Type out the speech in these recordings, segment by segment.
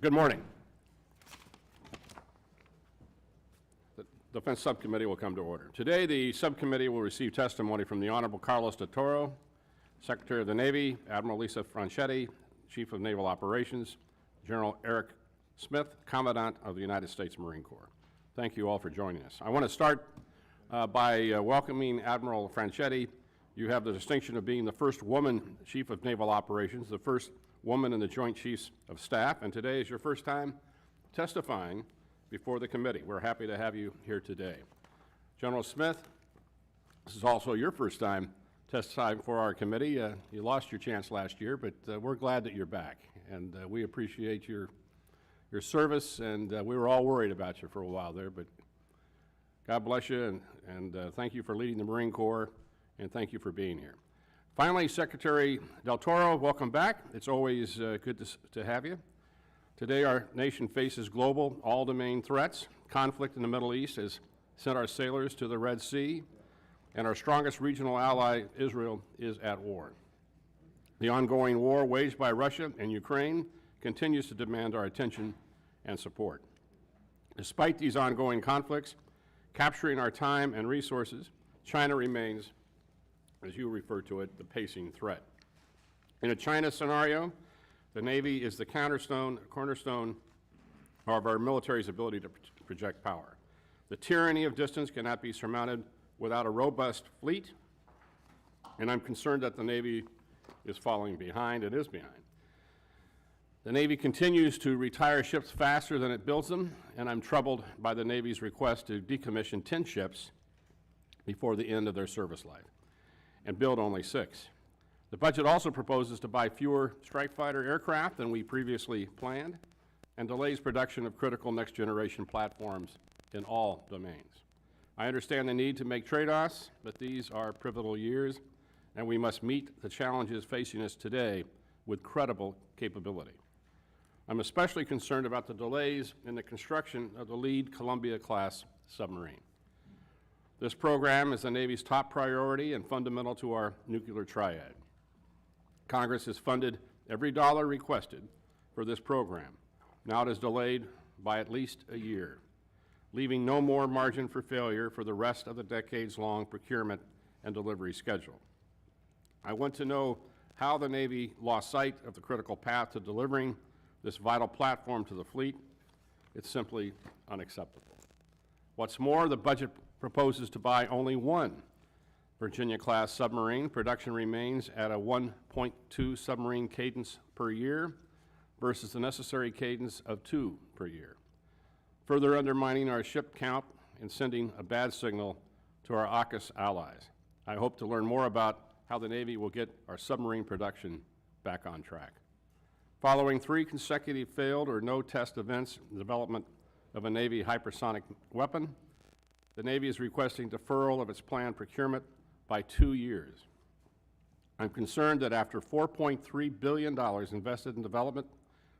Good morning. The Defense Subcommittee will come to order. Today, the Subcommittee will receive testimony from the Honorable Carlos de Toro, Secretary of the Navy, Admiral Franchetti, Chief of Naval Operations, General Eric Smith, Commandant of the United States Marine Corps. Thank you all for joining us. I want to start by welcoming Admiral Franchetti. You have the distinction of being the first woman Chief of Naval Operations, the first woman in the Joint Chiefs of Staff, and today is your first time testifying before the committee. We're happy to have you here today. General Smith, this is also your first time testifying for our committee. You lost your chance last year, but we're glad that you're back, and we appreciate your service, and we were all worried about you for a while there, but God bless you, and thank you for leading the Marine Corps, and thank you for being here. Finally, Secretary Del Toro, welcome back. It's always good to have you. Today, our nation faces global, all-domain threats. Conflict in the Middle East has sent our sailors to the Red Sea, and our strongest regional ally, Israel, is at war. The ongoing war waged by Russia and Ukraine continues to demand our attention and support. Despite these ongoing conflicts, capturing our time and resources, China remains, as you refer to it, the pacing threat. In a China scenario, the Navy is the cornerstone of our military's ability to project power. The tyranny of distance cannot be surmounted without a robust fleet, and I'm concerned that the Navy is falling behind. It is behind. The Navy continues to retire ships faster than it builds them, and I'm troubled by the Navy's request to decommission 10 ships before the end of their service life and build only 6. The budget also proposes to buy fewer strike fighter aircraft than we previously planned and delays production of critical next-generation platforms in all domains. I understand the need to make trade-offs, but these are pivotal years, and we must meet the challenges facing us today with credible capability. I'm especially concerned about the delays in the construction of the lead Columbia-class submarine. This program is the Navy's top priority and fundamental to our nuclear triad. Congress has funded every dollar requested for this program. Now it is delayed by at least a year, leaving no more margin for failure for the rest of the decades-long procurement and delivery schedule. I want to know how the Navy lost sight of the critical path to delivering this vital platform to the fleet. It's simply unacceptable. What's more, the budget proposes to buy only 1 Virginia-class submarine. Production remains at a 1.2 submarine cadence per year versus the necessary cadence of 2 per year, further undermining our ship count and sending a bad signal to our AUKUS allies. I hope to learn more about how the Navy will get our submarine production back on track. Following 3 consecutive failed or no test events in the development of a Navy hypersonic weapon, the Navy is requesting deferral of its planned procurement by 2 years. I'm concerned that after $4.3 billion invested in development,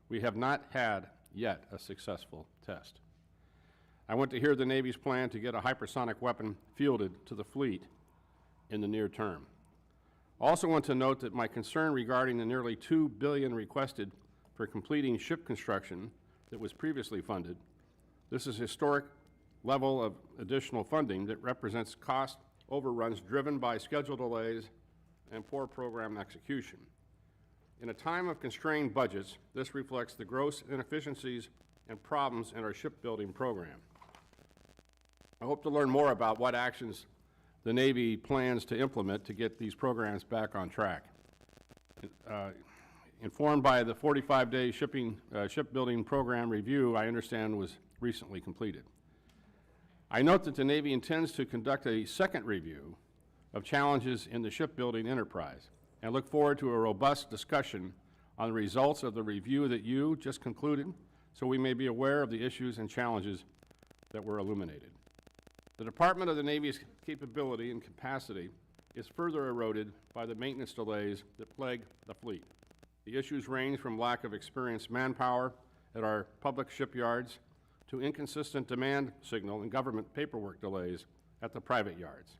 we have not had yet a successful test. I want to hear the Navy's plan to get a hypersonic weapon fielded to the fleet in the near term. I also want to note that my concern regarding the nearly $2 billion requested for completing ship construction that was previously funded. This is a historic level of additional funding that represents cost overruns driven by schedule delays and poor program execution. In a time of constrained budgets, this reflects the gross inefficiencies and problems in our shipbuilding program. I hope to learn more about what actions the Navy plans to implement to get these programs back on track. Informed by the 45-day shipbuilding program review I understand was recently completed. I note that the Navy intends to conduct a second review of challenges in the shipbuilding enterprise, and look forward to a robust discussion on the results of the review that you just concluded, so we may be aware of the issues and challenges that were illuminated. The Department of the Navy's capability and capacity is further eroded by the maintenance delays that plague the fleet. The issues range from lack of experienced manpower at our public shipyards to inconsistent demand signal and government paperwork delays at the private yards.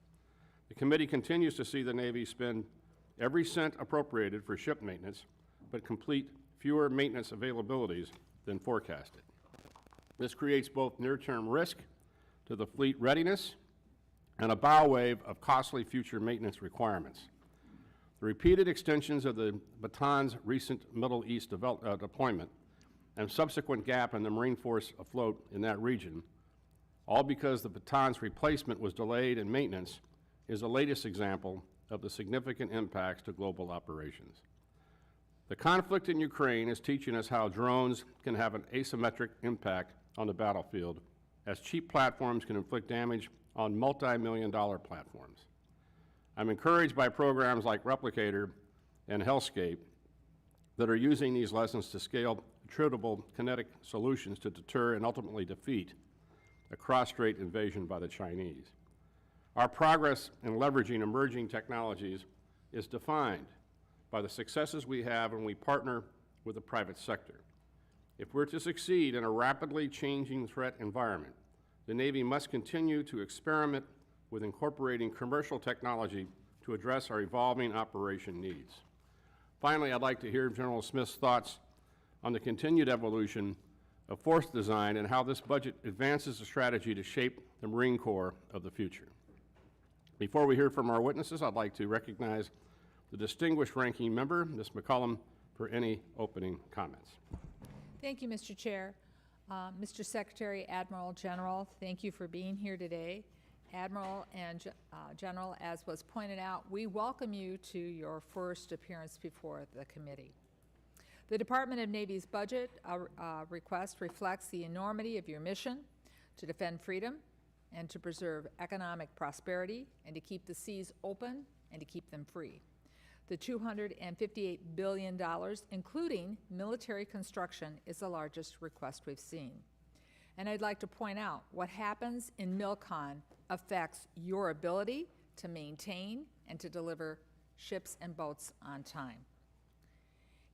The committee continues to see the Navy spend every cent appropriated for ship maintenance, but complete fewer maintenance availabilities than forecasted. This creates both near-term risk to the fleet readiness and a bow wave of costly future maintenance requirements. The repeated extensions of the Baton's recent Middle East deployment and subsequent gap in the Marine Force afloat in that region, all because the Baton's replacement was delayed in maintenance, is the latest example of the significant impacts to global operations. The conflict in Ukraine is teaching us how drones can have an asymmetric impact on the battlefield, as cheap platforms can inflict damage on multi-million-dollar platforms. I'm encouraged by programs like Replicator and Hellscape that are using these lessons to scale attritable kinetic solutions to deter and ultimately defeat a cross-strait invasion by the Chinese. Our progress in leveraging emerging technologies is defined by the successes we have when we partner with the private sector. If we're to succeed in a rapidly changing threat environment, the Navy must continue to experiment with incorporating commercial technology to address our evolving operation needs. Finally, I'd like to hear General Smith's thoughts on the continued evolution of force design and how this budget advances the strategy to shape the Marine Corps of the future. Before we hear from our witnesses, I'd like to recognize the distinguished ranking member, Ms. McCollum, for any opening comments. Thank you, Mr. Chair. Mr. Secretary, Admiral, General, thank you for being here today. Admiral and General, as was pointed out, we welcome you to your first appearance before the committee. The Department of Navy's budget request reflects the enormity of your mission to defend freedom and to preserve economic prosperity and to keep the seas open and to keep them free. The $258 billion, including military construction, is the largest request we've seen. And I'd like to point out what happens in MILCON affects your ability to maintain and to deliver ships and boats on time.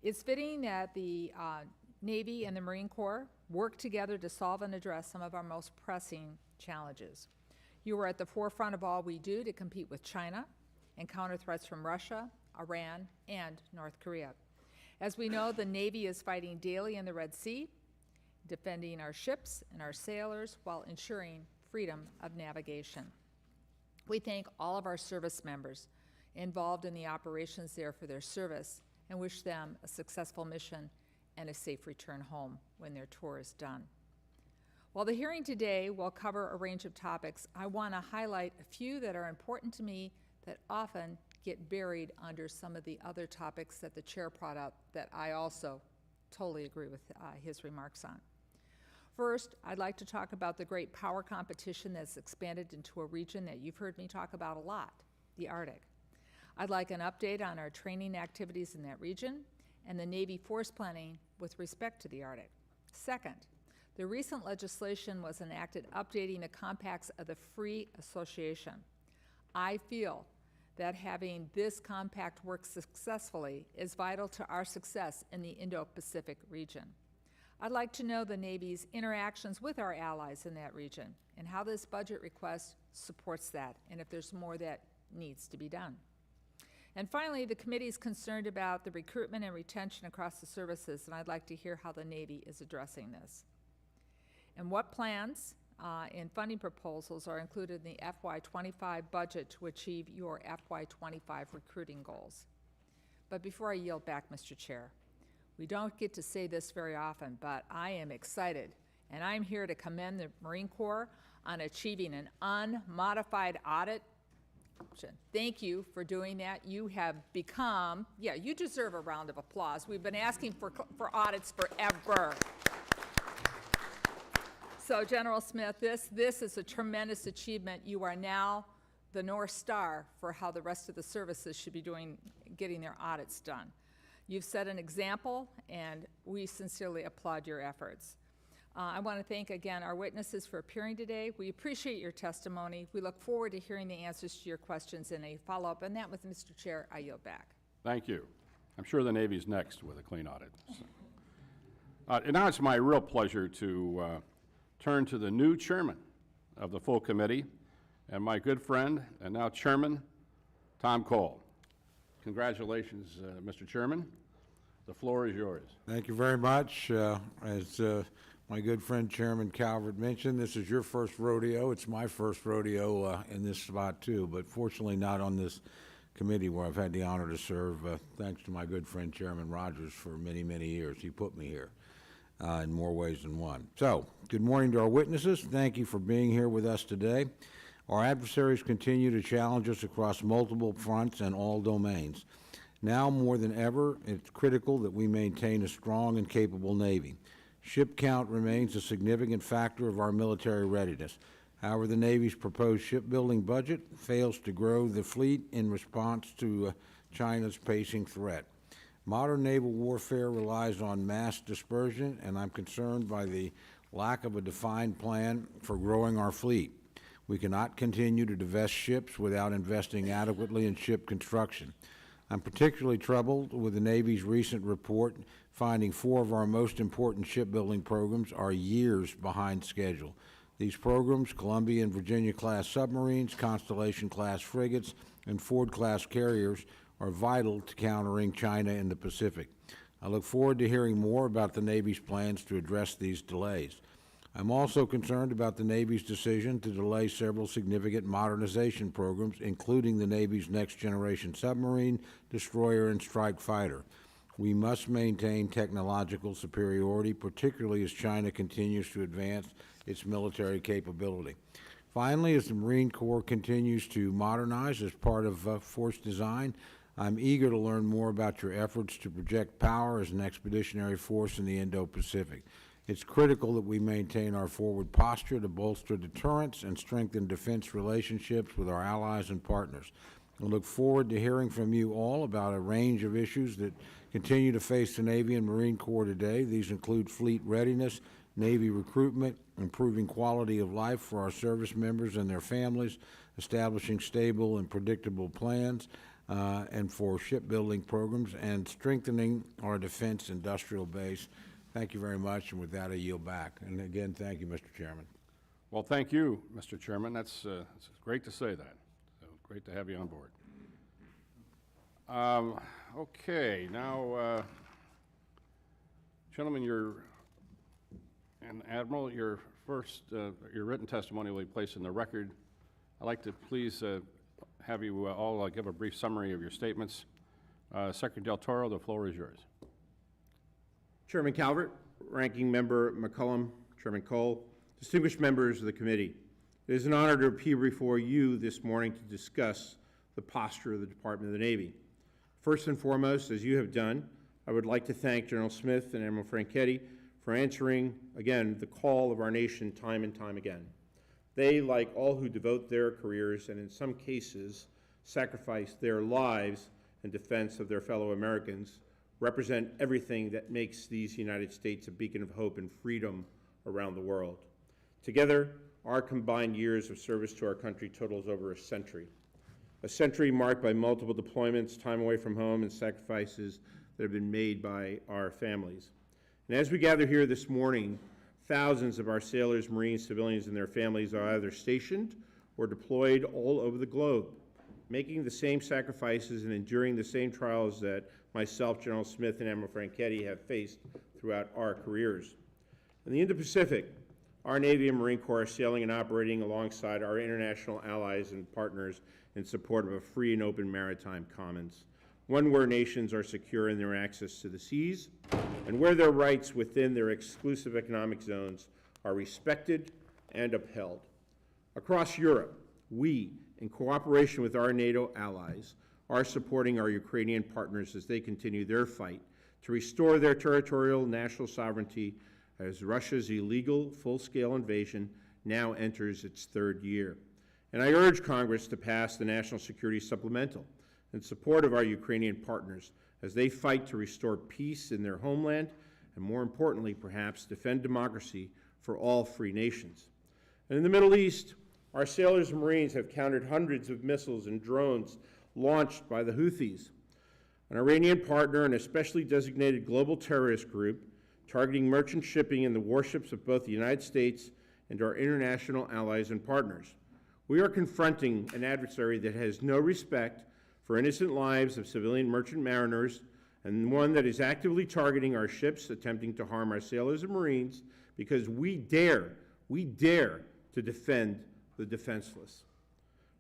It's fitting that the Navy and the Marine Corps work together to solve and address some of our most pressing challenges. You are at the forefront of all we do to compete with China and counter threats from Russia, Iran, and North Korea. As we know, the Navy is fighting daily in the Red Sea, defending our ships and our sailors while ensuring freedom of navigation. We thank all of our service members involved in the operations there for their service and wish them a successful mission and a safe return home when their tour is done. While the hearing today will cover a range of topics, I want to highlight a few that are important to me that often get buried under some of the other topics that the chair brought up that I also totally agree with his remarks on. First, I'd like to talk about the great power competition that's expanded into a region that you've heard me talk about a lot, the Arctic. I'd like an update on our training activities in that region and the Navy force planning with respect to the Arctic. Second, the recent legislation was enacted updating the compacts of the Free Association. I feel that having this compact work successfully is vital to our success in the Indo-Pacific region. I'd like to know the Navy's interactions with our allies in that region and how this budget request supports that, and if there's more that needs to be done. And finally, the committee is concerned about the recruitment and retention across the services, and I'd like to hear how the Navy is addressing this. And what plans and funding proposals are included in the FY25 budget to achieve your FY25 recruiting goals. But before I yield back, Mr. Chair, we don't get to say this very often, but I am excited, and I'm here to commend the Marine Corps on achieving an unmodified audit. Thank you for doing that. You have become, you deserve a round of applause. We've been asking for audits forever. So, General Smith, this is a tremendous achievement. You are now the North Star for how the rest of the services should be getting their audits done. You've set an example, and we sincerely applaud your efforts. I want to thank again our witnesses for appearing today. We appreciate your testimony. We look forward to hearing the answers to your questions in a follow-up. And that with Mr. Chair, I yield back. Thank you. I'm sure the Navy's next with a clean audit. And now it's my real pleasure to turn to the new chairman of the full committee and my good friend and now chairman, Tom Cole. Congratulations, Mr. Chairman. The floor is yours. Thank you very much. As my good friend Chairman Calvert mentioned, this is your first rodeo. It's my first rodeo in this spot too, but fortunately not on this committee where I've had the honor to serve, thanks to my good friend Chairman Rogers for many, many years. He put me here in more ways than one. So, good morning to our witnesses. Thank you for being here with us today. Our adversaries continue to challenge us across multiple fronts and all domains. Now more than ever, it's critical that we maintain a strong and capable Navy. Ship count remains a significant factor of our military readiness. However, the Navy's proposed shipbuilding budget fails to grow the fleet in response to China's pacing threat. Modern naval warfare relies on mass dispersion, and I'm concerned by the lack of a defined plan for growing our fleet. We cannot continue to divest ships without investing adequately in ship construction. I'm particularly troubled with the Navy's recent report finding 4 of our most important shipbuilding programs are years behind schedule. These programs, Columbia and Virginia-class submarines, Constellation-class frigates, and Ford-class carriers, are vital to countering China in the Pacific. I look forward to hearing more about the Navy's plans to address these delays. I'm also concerned about the Navy's decision to delay several significant modernization programs, including the Navy's next-generation submarine, destroyer, and strike fighter. We must maintain technological superiority, particularly as China continues to advance its military capability. Finally, as the Marine Corps continues to modernize as part of force design, I'm eager to learn more about your efforts to project power as an expeditionary force in the Indo-Pacific. It's critical that we maintain our forward posture to bolster deterrence and strengthen defense relationships with our allies and partners. I look forward to hearing from you all about a range of issues that continue to face the Navy and Marine Corps today. These include fleet readiness, Navy recruitment, improving quality of life for our service members and their families, establishing stable and predictable plans and for shipbuilding programs, and strengthening our defense industrial base. Thank you very much, and with that, I yield back. And again, thank you, Mr. Chairman. Well, thank you, Mr. Chairman. It's great to say that. So great to have you on board. Okay, now, gentlemen, and Admiral, your written testimony will be placed in the record. I'd like to please have you all give a brief summary of your statements. Secretary Del Toro, the floor is yours. Chairman Calvert, Ranking Member McCollum, Chairman Cole, distinguished members of the committee, it is an honor to appear before you this morning to discuss the posture of the Department of the Navy. First and foremost, as you have done, I would like to thank General Smith and Admiral Franchetti for answering, again, the call of our nation time and time again. They, like all who devote their careers and in some cases sacrifice their lives in defense of their fellow Americans, represent everything that makes these United States a beacon of hope and freedom around the world. Together, our combined years of service to our country totals over a century marked by multiple deployments, time away from home, and sacrifices that have been made by our families. And as we gather here this morning, thousands of our sailors, Marines, civilians, and their families are either stationed or deployed all over the globe, making the same sacrifices and enduring the same trials that myself, General Smith, and Admiral Franchetti have faced throughout our careers. In the Indo-Pacific, our Navy and Marine Corps are sailing and operating alongside our international allies and partners in support of a free and open maritime commons, one where nations are secure in their access to the seas and where their rights within their exclusive economic zones are respected and upheld. Across Europe, we, in cooperation with our NATO allies, are supporting our Ukrainian partners as they continue their fight to restore their territorial national sovereignty as Russia's illegal full-scale invasion now enters its 3rd year. And I urge Congress to pass the National Security Supplemental in support of our Ukrainian partners as they fight to restore peace in their homeland and, more importantly, perhaps, defend democracy for all free nations. And in the Middle East, our sailors and Marines have countered hundreds of missiles and drones launched by the Houthis, an Iranian partner and a specially designated global terrorist group targeting merchant shipping in the warships of both the United States and our international allies and partners. We are confronting an adversary that has no respect for innocent lives of civilian merchant mariners and one that is actively targeting our ships attempting to harm our sailors and Marines because we dare to defend the defenseless.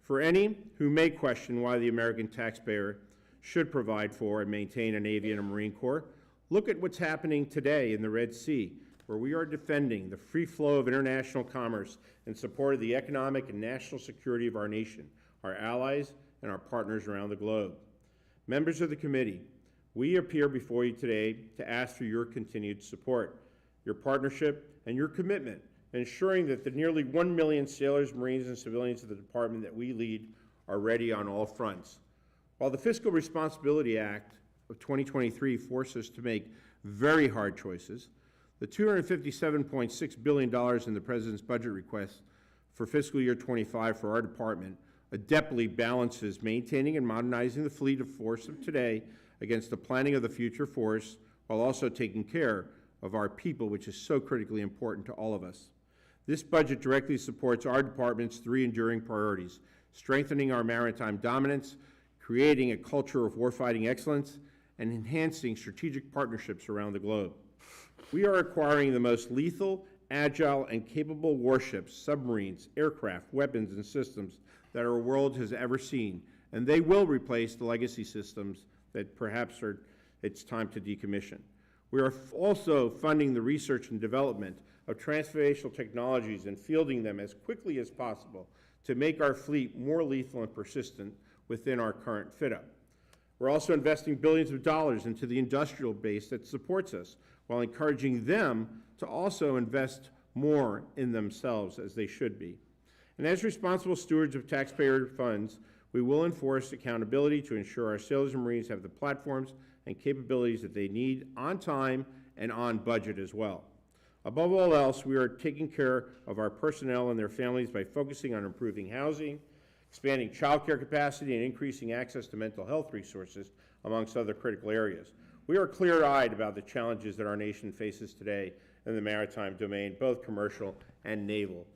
For any who may question why the American taxpayer should provide for and maintain a Navy and a Marine Corps, look at what's happening today in the Red Sea, where we are defending the free flow of international commerce in support of the economic and national security of our nation, our allies, and our partners around the globe. Members of the committee, we appear before you today to ask for your continued support, your partnership, and your commitment, ensuring that the nearly 1 million sailors, Marines, and civilians of the department that we lead are ready on all fronts. While the Fiscal Responsibility Act of 2023 forced us to make very hard choices, the $257.6 billion in the President's budget request for fiscal year 25 for our department adeptly balances maintaining and modernizing the fleet of force of today against the planning of the future force, while also taking care of our people, which is so critically important to all of us. This budget directly supports our department's 3 enduring priorities: strengthening our maritime dominance, creating a culture of warfighting excellence, and enhancing strategic partnerships around the globe. We are acquiring the most lethal, agile, and capable warships, submarines, aircraft, weapons, and systems that our world has ever seen, and they will replace the legacy systems that perhaps it's time to decommission. We are also funding the research and development of transformational technologies and fielding them as quickly as possible to make our fleet more lethal and persistent within our current fit-up. We're also investing billions of dollars into the industrial base that supports us, while encouraging them to also invest more in themselves, as they should be. And as responsible stewards of taxpayer funds, we will enforce accountability to ensure our sailors and Marines have the platforms and capabilities that they need on time and on budget as well. Above all else, we are taking care of our personnel and their families by focusing on improving housing, expanding child care capacity, and increasing access to mental health resources, amongst other critical areas. We are clear-eyed about the challenges that our nation faces today in the maritime domain, both commercial and naval.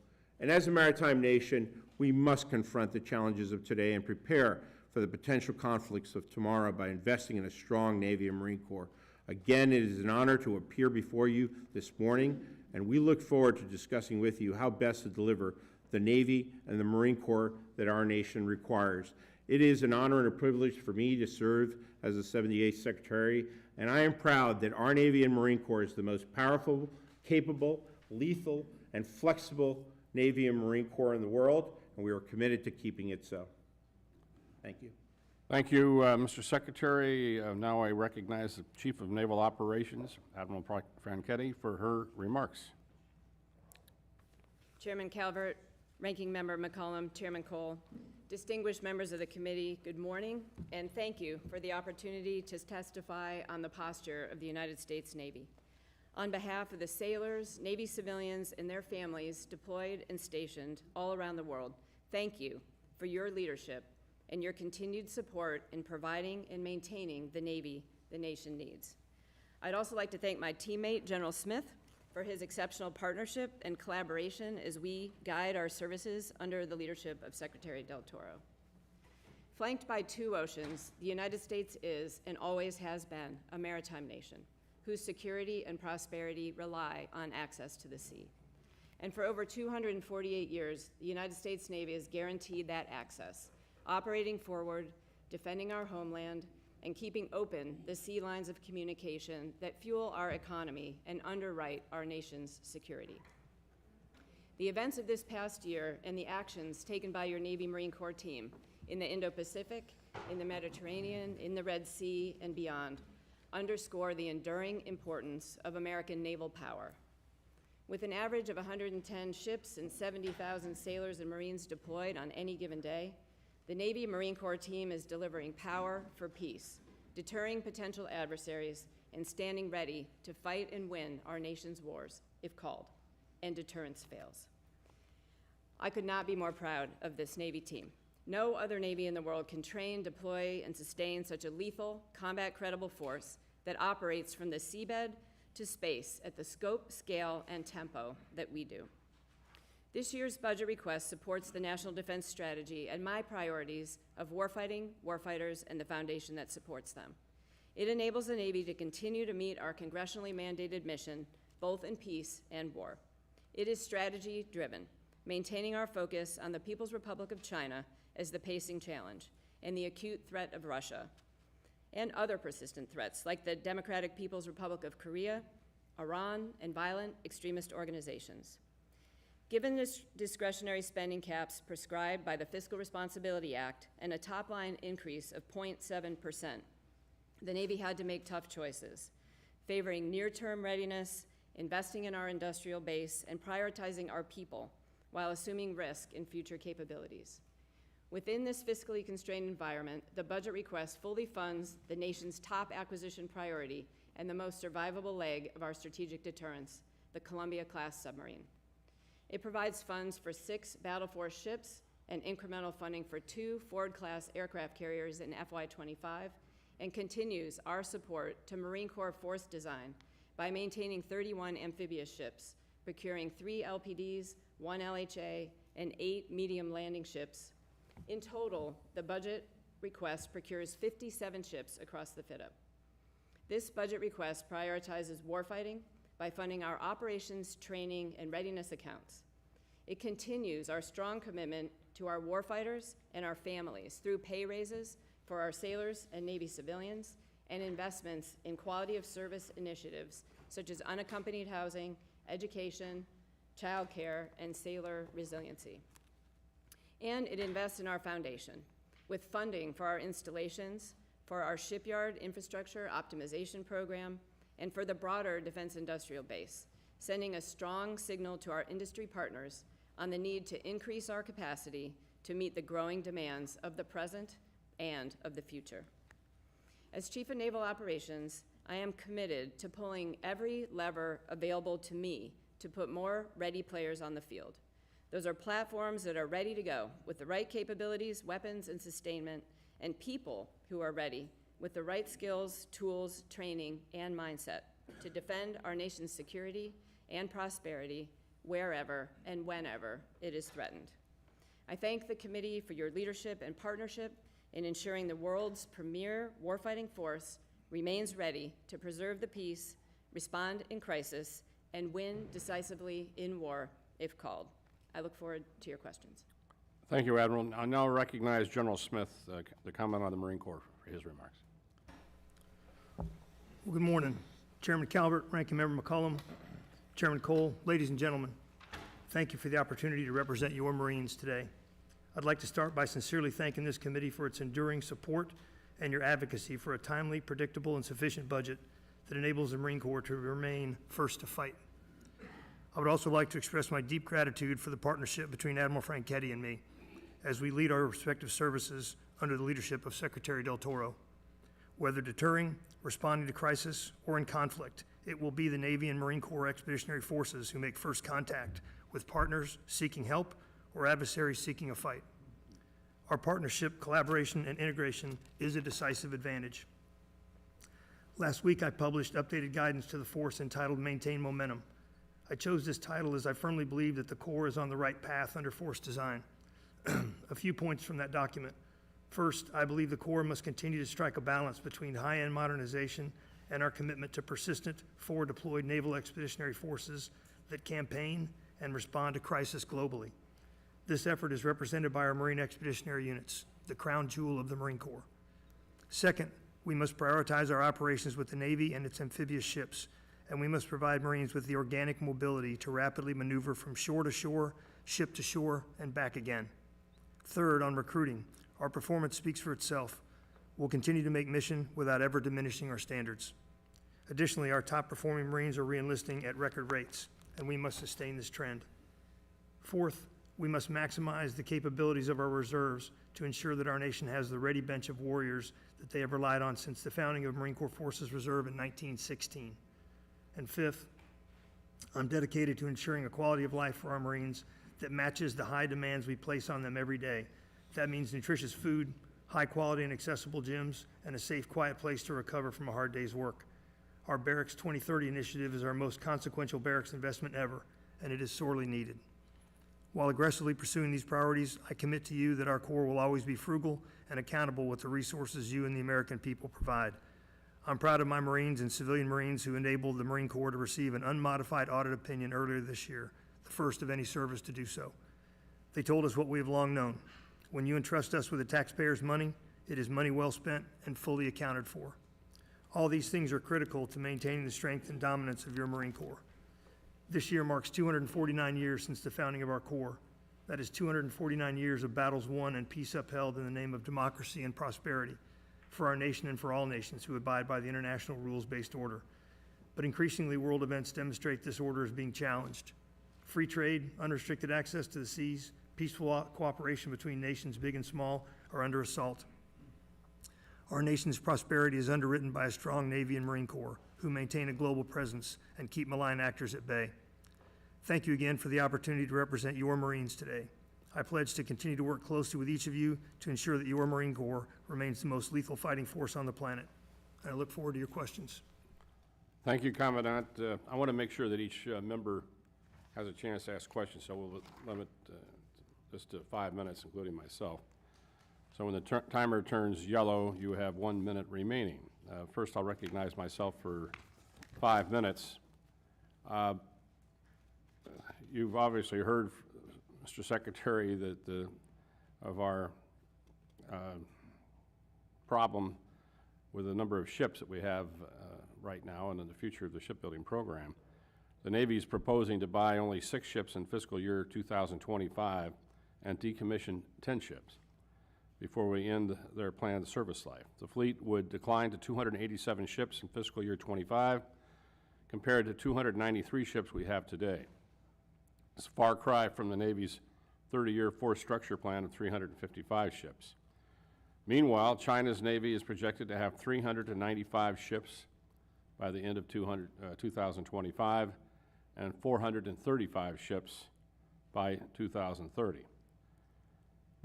And as a maritime nation, we must confront the challenges of today and prepare for the potential conflicts of tomorrow by investing in a strong Navy and Marine Corps. Again, it is an honor to appear before you this morning, and we look forward to discussing with you how best to deliver the Navy and the Marine Corps that our nation requires. It is an honor and a privilege for me to serve as the 78th Secretary, and I am proud that our Navy and Marine Corps is the most powerful, capable, lethal, and flexible Navy and Marine Corps in the world, and we are committed to keeping it so. Thank you. Thank you, Mr. Secretary. Now I recognize the Chief of Naval Operations, Admiral Franchetti, for her remarks. Chairman Calvert, Ranking Member McCollum, Chairman Cole, distinguished members of the committee, good morning, and thank you for the opportunity to testify on the posture of the United States Navy. On behalf of the sailors, Navy civilians, and their families deployed and stationed all around the world, thank you for your leadership and your continued support in providing and maintaining the Navy the nation needs. I'd also like to thank my teammate, General Smith, for his exceptional partnership and collaboration as we guide our services under the leadership of Secretary Del Toro. Flanked by 2 oceans, the United States is, and always has been, a maritime nation whose security and prosperity rely on access to the sea. And for over 248 years, the United States Navy has guaranteed that access, operating forward, defending our homeland, and keeping open the sea lines of communication that fuel our economy and underwrite our nation's security. The events of this past year and the actions taken by your Navy Marine Corps team in the Indo-Pacific, in the Mediterranean, in the Red Sea, and beyond underscore the enduring importance of American naval power. With an average of 110 ships and 70,000 sailors and Marines deployed on any given day, the Navy Marine Corps team is delivering power for peace, deterring potential adversaries, and standing ready to fight and win our nation's wars, if called, and deterrence fails. I could not be more proud of this Navy team. No other Navy in the world can train, deploy, and sustain such a lethal, combat-credible force that operates from the seabed to space at the scope, scale, and tempo that we do. This year's budget request supports the National Defense Strategy and my priorities of warfighting, warfighters, and the foundation that supports them. It enables the Navy to continue to meet our congressionally mandated mission, both in peace and war. It is strategy-driven, maintaining our focus on the People's Republic of China as the pacing challenge and the acute threat of Russia, and other persistent threats like the Democratic People's Republic of Korea, Iran, and violent extremist organizations. Given the discretionary spending caps prescribed by the Fiscal Responsibility Act and a top-line increase of 0.7%, the Navy had to make tough choices, favoring near-term readiness, investing in our industrial base, and prioritizing our people while assuming risk in future capabilities. Within this fiscally constrained environment, the budget request fully funds the nation's top acquisition priority and the most survivable leg of our strategic deterrence, the Columbia-class submarine. It provides funds for 6 Battle Force ships and incremental funding for 2 Ford-class aircraft carriers in FY25, and continues our support to Marine Corps force design by maintaining 31 amphibious ships, procuring 3 LPDs, 1 LHA, and 8 medium landing ships. In total, the budget request procures 57 ships across the fit-up. This budget request prioritizes warfighting by funding our operations, training, and readiness accounts. It continues our strong commitment to our warfighters and our families through pay raises for our sailors and Navy civilians and investments in quality of service initiatives such as unaccompanied housing, education, childcare, and sailor resiliency. And it invests in our foundation with funding for our installations, for our shipyard infrastructure optimization program, and for the broader defense industrial base, sending a strong signal to our industry partners on the need to increase our capacity to meet the growing demands of the present and of the future. As Chief of Naval Operations, I am committed to pulling every lever available to me to put more ready players on the field. Those are platforms that are ready to go with the right capabilities, weapons, and sustainment, and people who are ready with the right skills, tools, training, and mindset to defend our nation's security and prosperity wherever and whenever it is threatened. I thank the committee for your leadership and partnership in ensuring the world's premier warfighting force remains ready to preserve the peace, respond in crisis, and win decisively in war if called. I look forward to your questions. Thank you, Admiral. I now recognize General Smith to comment on the Marine Corps for his remarks. Well, good morning, Chairman Calvert, Ranking Member McCollum, Chairman Cole, ladies and gentlemen. Thank you for the opportunity to represent your Marines today. I'd like to start by sincerely thanking this committee for its enduring support and your advocacy for a timely, predictable, and sufficient budget that enables the Marine Corps to remain first to fight. I would also like to express my deep gratitude for the partnership between Admiral Franchetti and me as we lead our respective services under the leadership of Secretary Del Toro. Whether deterring, responding to crisis, or in conflict, it will be the Navy and Marine Corps Expeditionary Forces who make first contact with partners seeking help or adversaries seeking a fight. Our partnership, collaboration, and integration is a decisive advantage. Last week, I published updated guidance to the force entitled Maintain Momentum. I chose this title as I firmly believe that the Corps is on the right path under force design. A few points from that document. First, I believe the Corps must continue to strike a balance between high-end modernization and our commitment to persistent, forward-deployed naval expeditionary forces that campaign and respond to crisis globally. This effort is represented by our Marine Expeditionary Units, the crown jewel of the Marine Corps. Second, we must prioritize our operations with the Navy and its amphibious ships, and we must provide Marines with the organic mobility to rapidly maneuver from shore to shore, ship to shore, and back again. Third, on recruiting, our performance speaks for itself. We'll continue to make mission without ever diminishing our standards. Additionally, our top-performing Marines are re-enlisting at record rates, and we must sustain this trend. Fourth, we must maximize the capabilities of our reserves to ensure that our nation has the ready bench of warriors that they have relied on since the founding of Marine Corps Forces Reserve in 1916. And fifth, I'm dedicated to ensuring a quality of life for our Marines that matches the high demands we place on them every day. That means nutritious food, high quality and accessible gyms, and a safe, quiet place to recover from a hard day's work. Our Barracks 2030 initiative is our most consequential barracks investment ever, and it is sorely needed. While aggressively pursuing these priorities, I commit to you that our Corps will always be frugal and accountable with the resources you and the American people provide. I'm proud of my Marines and civilian Marines who enabled the Marine Corps to receive an unmodified audit opinion earlier this year, the first of any service to do so. They told us what we have long known. When you entrust us with the taxpayers' money, it is money well spent and fully accounted for. All these things are critical to maintaining the strength and dominance of your Marine Corps. This year marks 249 years since the founding of our Corps. That is 249 years of battles won and peace upheld in the name of democracy and prosperity for our nation and for all nations who abide by the international rules-based order. But increasingly, world events demonstrate this order is being challenged. Free trade, unrestricted access to the seas, peaceful cooperation between nations big and small are under assault. Our nation's prosperity is underwritten by a strong Navy and Marine Corps who maintain a global presence and keep malign actors at bay. Thank you again for the opportunity to represent your Marines today. I pledge to continue to work closely with each of you to ensure that your Marine Corps remains the most lethal fighting force on the planet. I look forward to your questions. Thank you, Commandant. I want to make sure that each member has a chance to ask questions, so we'll limit this to 5 minutes, including myself. So when the timer turns yellow, you have 1 minute remaining. First, I'll recognize myself for 5 minutes. You've obviously heard, Mr. Secretary, that of our problem with the number of ships that we have right now and in the future of the shipbuilding program. The Navy is proposing to buy only 6 ships in fiscal year 2025 and decommission 10 ships before we end their planned service life. The fleet would decline to 287 ships in fiscal year 25 compared to 293 ships we have today. It's a far cry from the Navy's 30-year force structure plan of 355 ships. Meanwhile, China's Navy is projected to have 395 ships by the end of 2025 and 435 ships by 2030.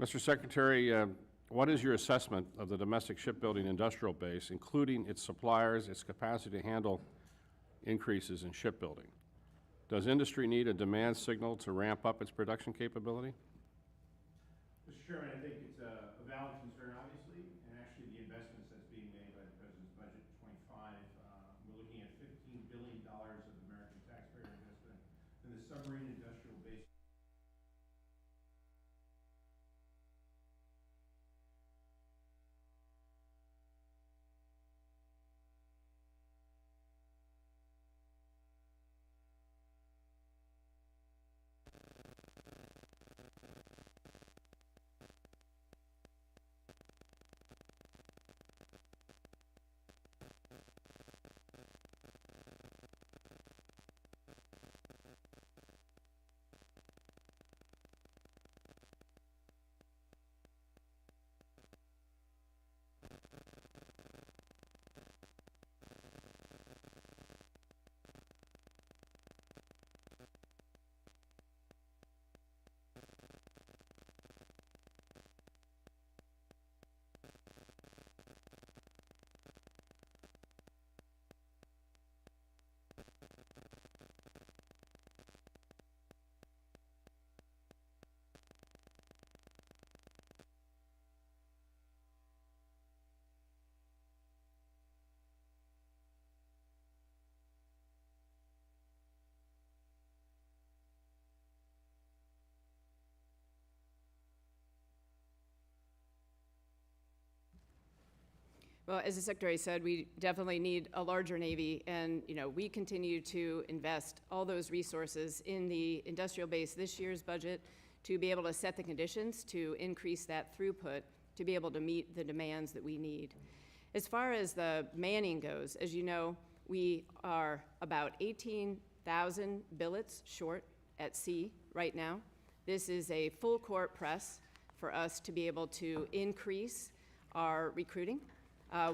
Mr. Secretary, what is your assessment of the domestic shipbuilding industrial base, including its suppliers, its capacity to handle increases in shipbuilding? Does industry need a demand signal to ramp up its production capability? Mr. Chairman, I think it's a valid concern, obviously, and actually the investments that's being made by the President's budget in 25, we're looking at $15 billion of American taxpayer investment in the submarine industrial base. Well, as the Secretary said, we definitely need a larger Navy, and we continue to invest all those resources in the industrial base this year's budget to be able to set the conditions to increase that throughput to be able to meet the demands that we need. As far as the manning goes, as you know, we are about 18,000 billets short at sea right now. This is a full court press for us to be able to increase our recruiting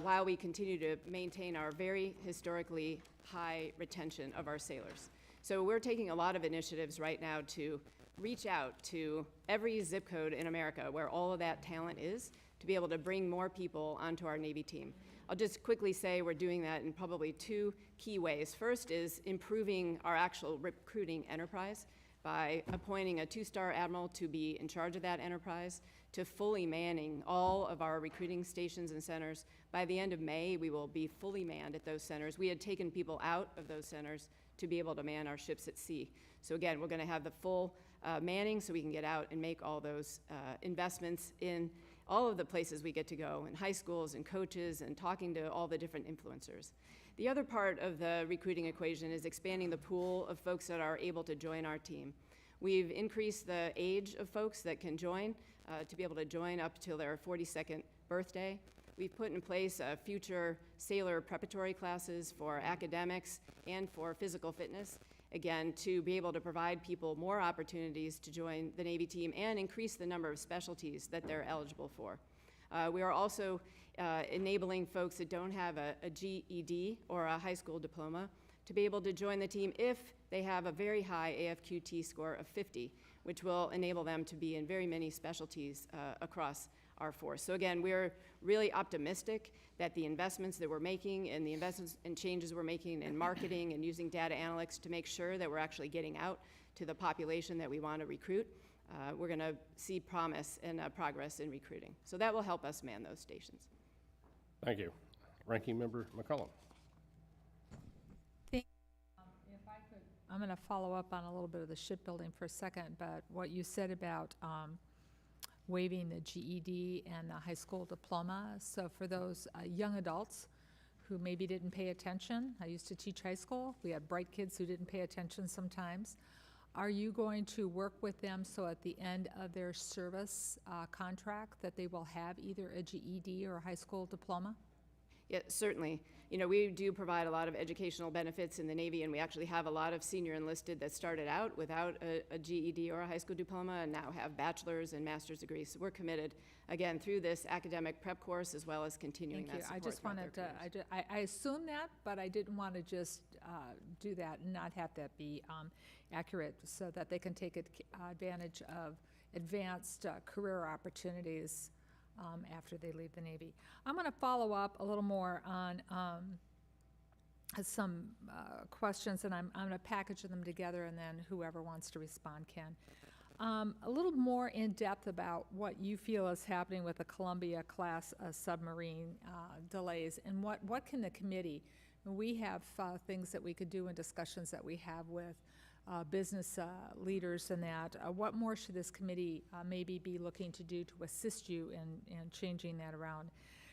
while we continue to maintain our very historically high retention of our sailors. So we're taking a lot of initiatives right now to reach out to every zip code in America where all of that talent is to be able to bring more people onto our Navy team. I'll just quickly say we're doing that in probably 2 key ways. First is improving our actual recruiting enterprise. by appointing a 2-star admiral to be in charge of that enterprise, to fully manning all of our recruiting stations and centers. By the end of May, we will be fully manned at those centers. We had taken people out of those centers to be able to man our ships at sea. So again, we're going to have the full manning so we can get out and make all those investments in all of the places we get to go, in high schools and coaches and talking to all the different influencers. The other part of the recruiting equation is expanding the pool of folks that are able to join our team. We've increased the age of folks that can join to be able to join up till their 42nd birthday. We've put in place future sailor preparatory classes for academics and for physical fitness, again, to be able to provide people more opportunities to join the Navy team and increase the number of specialties that they're eligible for. We are also enabling folks that don't have a GED or a high school diploma to be able to join the team if they have a very high AFQT score of 50, which will enable them to be in very many specialties across our force. So again, we're really optimistic that the investments that we're making and the investments and changes we're making in marketing and using data analytics to make sure that we're actually getting out to the population that we want to recruit, we're going to see promise and progress in recruiting. So that will help us man those stations. Thank you. Ranking Member McCollum. If I could, I'm going to follow up on a little bit of the shipbuilding for a second, but what you said about waiving the GED and the high school diploma. So for those young adults who maybe didn't pay attention, I used to teach high school. We had bright kids who didn't pay attention sometimes. Are you going to work with them so at the end of their service contract that they will have either a GED or a high school diploma? Yeah, certainly. You know, we do provide a lot of educational benefits in the Navy, and we actually have a lot of senior enlisted that started out without a GED or a high school diploma and now have bachelor's and master's degrees. So we're committed, again, through this academic prep course as well as continuing Thank that you. support. I just wanted to, I assumed that, but I didn't want to just do that and not have that be accurate so that they can take advantage of advanced career opportunities after they leave the Navy. I'm going to follow up a little more on some questions, and I'm going to package them together, and then whoever wants to respond can. A little more in depth about what you feel is happening with the Columbia-class submarine delays, and what can the committee, we have things that we could do and discussions that we have with business leaders and that. What more should this committee maybe be looking to do to assist you in changing that around?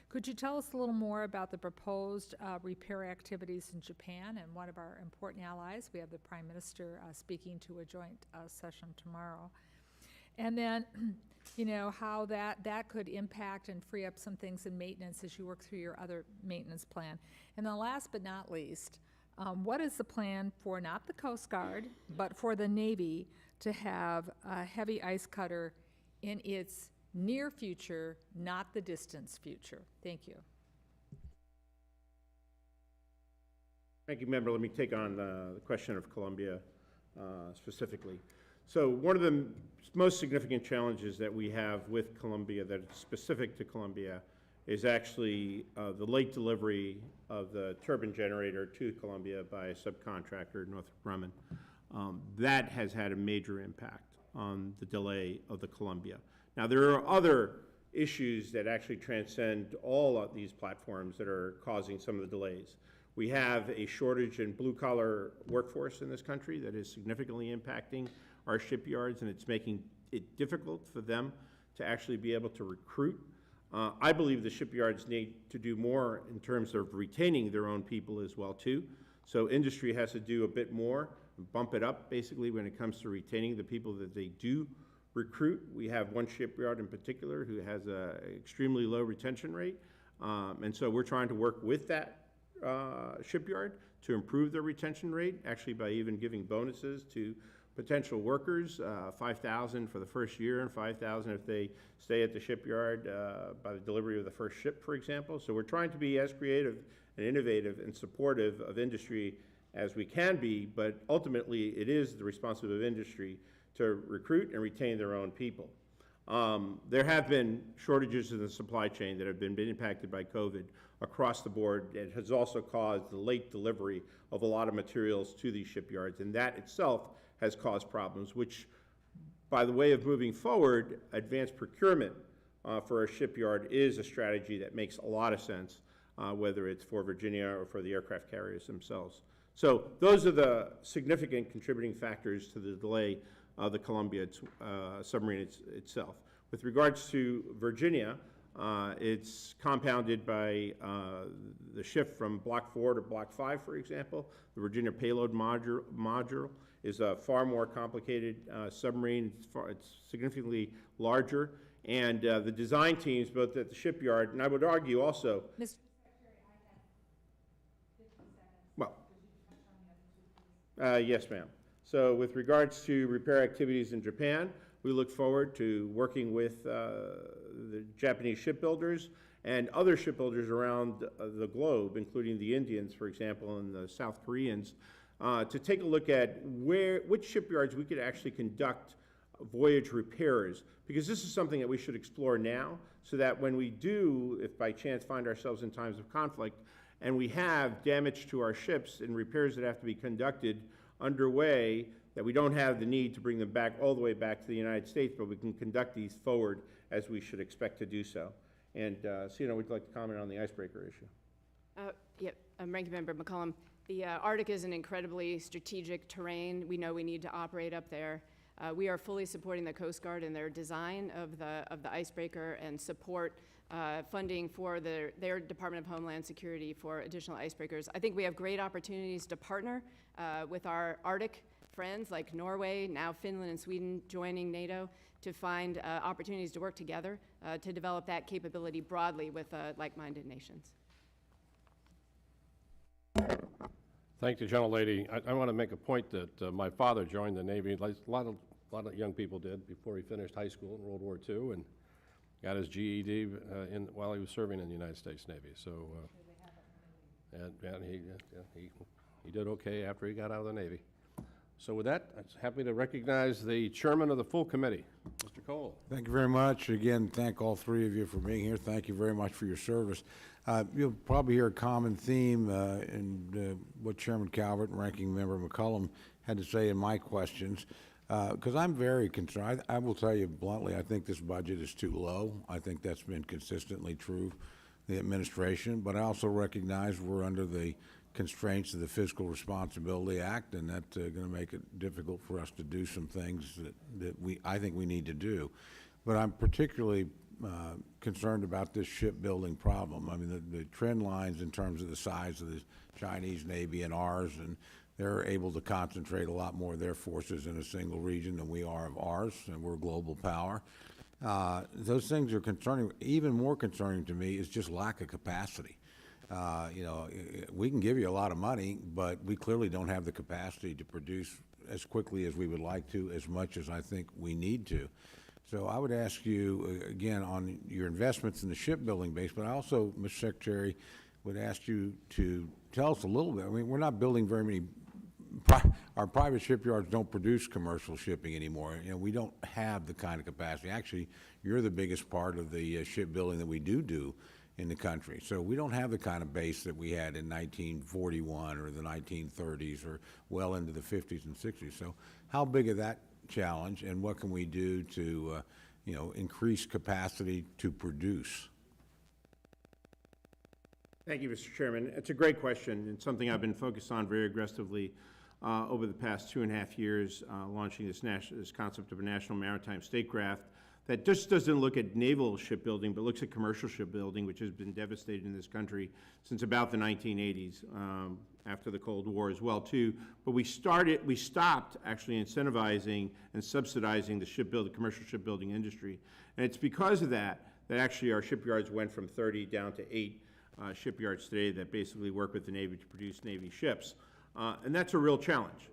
Could you tell us a little more about the proposed repair activities in Japan and one of our important allies? We have the Prime Minister speaking to a joint session tomorrow. And then, you know, how that could impact and free up some things in maintenance as you work through your other maintenance plan. And then last but not least, what is the plan for not the Coast Guard, but for the Navy to have a heavy ice cutter in its near future, not the distant future? Thank you. Thank you, Member. Let me take on the question of Columbia specifically. So one of the most significant challenges that we have with Columbia that's specific to Columbia is actually the late delivery of the turbine generator to Columbia by a subcontractor, Northrop Grumman. That has had a major impact on the delay of the Columbia. Now, there are other issues that actually transcend all of these platforms that are causing some of the delays. We have a shortage in blue-collar workforce in this country that is significantly impacting our shipyards, and it's making it difficult for them to actually be able to recruit. I believe the shipyards need to do more in terms of retaining their own people as well, too. So industry has to do a bit more, bump it up, basically, when it comes to retaining the people that they do recruit. We have one shipyard in particular who has an extremely low retention rate, and so we're trying to work with that shipyard to improve their retention rate, actually by even giving bonuses to potential workers, $5,000 for the first year and $5,000 if they stay at the shipyard by the delivery of the first ship, for example. So we're trying to be as creative and innovative and supportive of industry as we can be, but ultimately it is the responsibility of industry to recruit and retain their own people. There have been shortages in the supply chain that have been impacted by COVID across the board. It has also caused the late delivery of a lot of materials to these shipyards, and that itself has caused problems, which, by the way of moving forward, advanced procurement for a shipyard is a strategy that makes a lot of sense, whether it's for Virginia or for the aircraft carriers themselves. So those are the significant contributing factors to the delay of the Columbia submarine itself. With regards to Virginia, it's compounded by the shift from Block 4 to Block 5, for example. The Virginia payload module is a far more complicated submarine. It's significantly larger. And the design teams, both at the shipyard, and I would argue also... Mr. Well, yes, ma'am. So with regards to repair activities in Japan, we look forward to working with the Japanese shipbuilders and other shipbuilders around the globe, including the Indians, for example, and the South Koreans, to take a look at which shipyards we could actually conduct voyage repairs, because this is something that we should explore now, so that when we do, if by chance find ourselves in times of conflict, and we have damage to our ships and repairs that have to be conducted underway, that we don't have the need to bring them back all the way back to the United States, but we can conduct these forward as we should expect to do so. And, would you like to comment on the icebreaker issue? Yep, Ranking Member McCollum. The Arctic is an incredibly strategic terrain. We know we need to operate up there. We are fully supporting the Coast Guard in their design of the icebreaker and support funding for their Department of Homeland Security for additional icebreakers. I think we have great opportunities to partner with our Arctic friends like Norway, now Finland and Sweden joining NATO, to find opportunities to work together to develop that capability broadly with like-minded nations. Thank the gentlelady. I want to make a point that my father joined the Navy, like a lot of young people did, before he finished high school in World War II, and got his GED while he was serving in the United States Navy. So, and he did okay after he got out of the Navy. So with that, I'm happy to recognize the chairman of the full committee, Mr. Cole. Thank you very much. Again, thank all three of you for being here. Thank you very much for your service. You'll probably hear a common theme in what Chairman Calvert and Ranking Member McCollum had to say in my questions, because I'm very concerned. I will tell you bluntly, I think this budget is too low. I think that's been consistently true, the administration, but I also recognize we're under the constraints of the Fiscal Responsibility Act, and that's going to make it difficult for us to do some things that I think we need to do. But I'm particularly concerned about this shipbuilding problem. I mean, the trend lines in terms of the size of the Chinese Navy and ours, and they're able to concentrate a lot more of their forces in a single region than we are of ours, and we're a global power. Those things are concerning. Even more concerning to me is just lack of capacity. We can give you a lot of money, but we clearly don't have the capacity to produce as quickly as we would like to, as much as I think we need to. So I would ask you, again, on your investments in the shipbuilding base, but I also, Mr. Secretary, would ask you to tell us a little bit. I mean, we're not building very many, our private shipyards don't produce commercial shipping anymore. We don't have the kind of capacity. Actually, you're the biggest part of the shipbuilding that we do in the country. So we don't have the kind of base that we had in 1941 or the 1930s or well into the 50s and 60s. So how big is that challenge, and what can we do to increase capacity to produce? Thank you, Mr. Chairman. It's a great question, and something I've been focused on very aggressively over the past 2.5 years, launching this concept of a national maritime statecraft that just doesn't look at naval shipbuilding, but looks at commercial shipbuilding, which has been devastated in this country since about the 1980s, after the Cold War as well, too. But we stopped actually incentivizing and subsidizing the commercial shipbuilding industry. And it's because of that actually our shipyards went from 30 down to 8 shipyards today that basically work with the Navy to produce Navy ships. And that's a real challenge.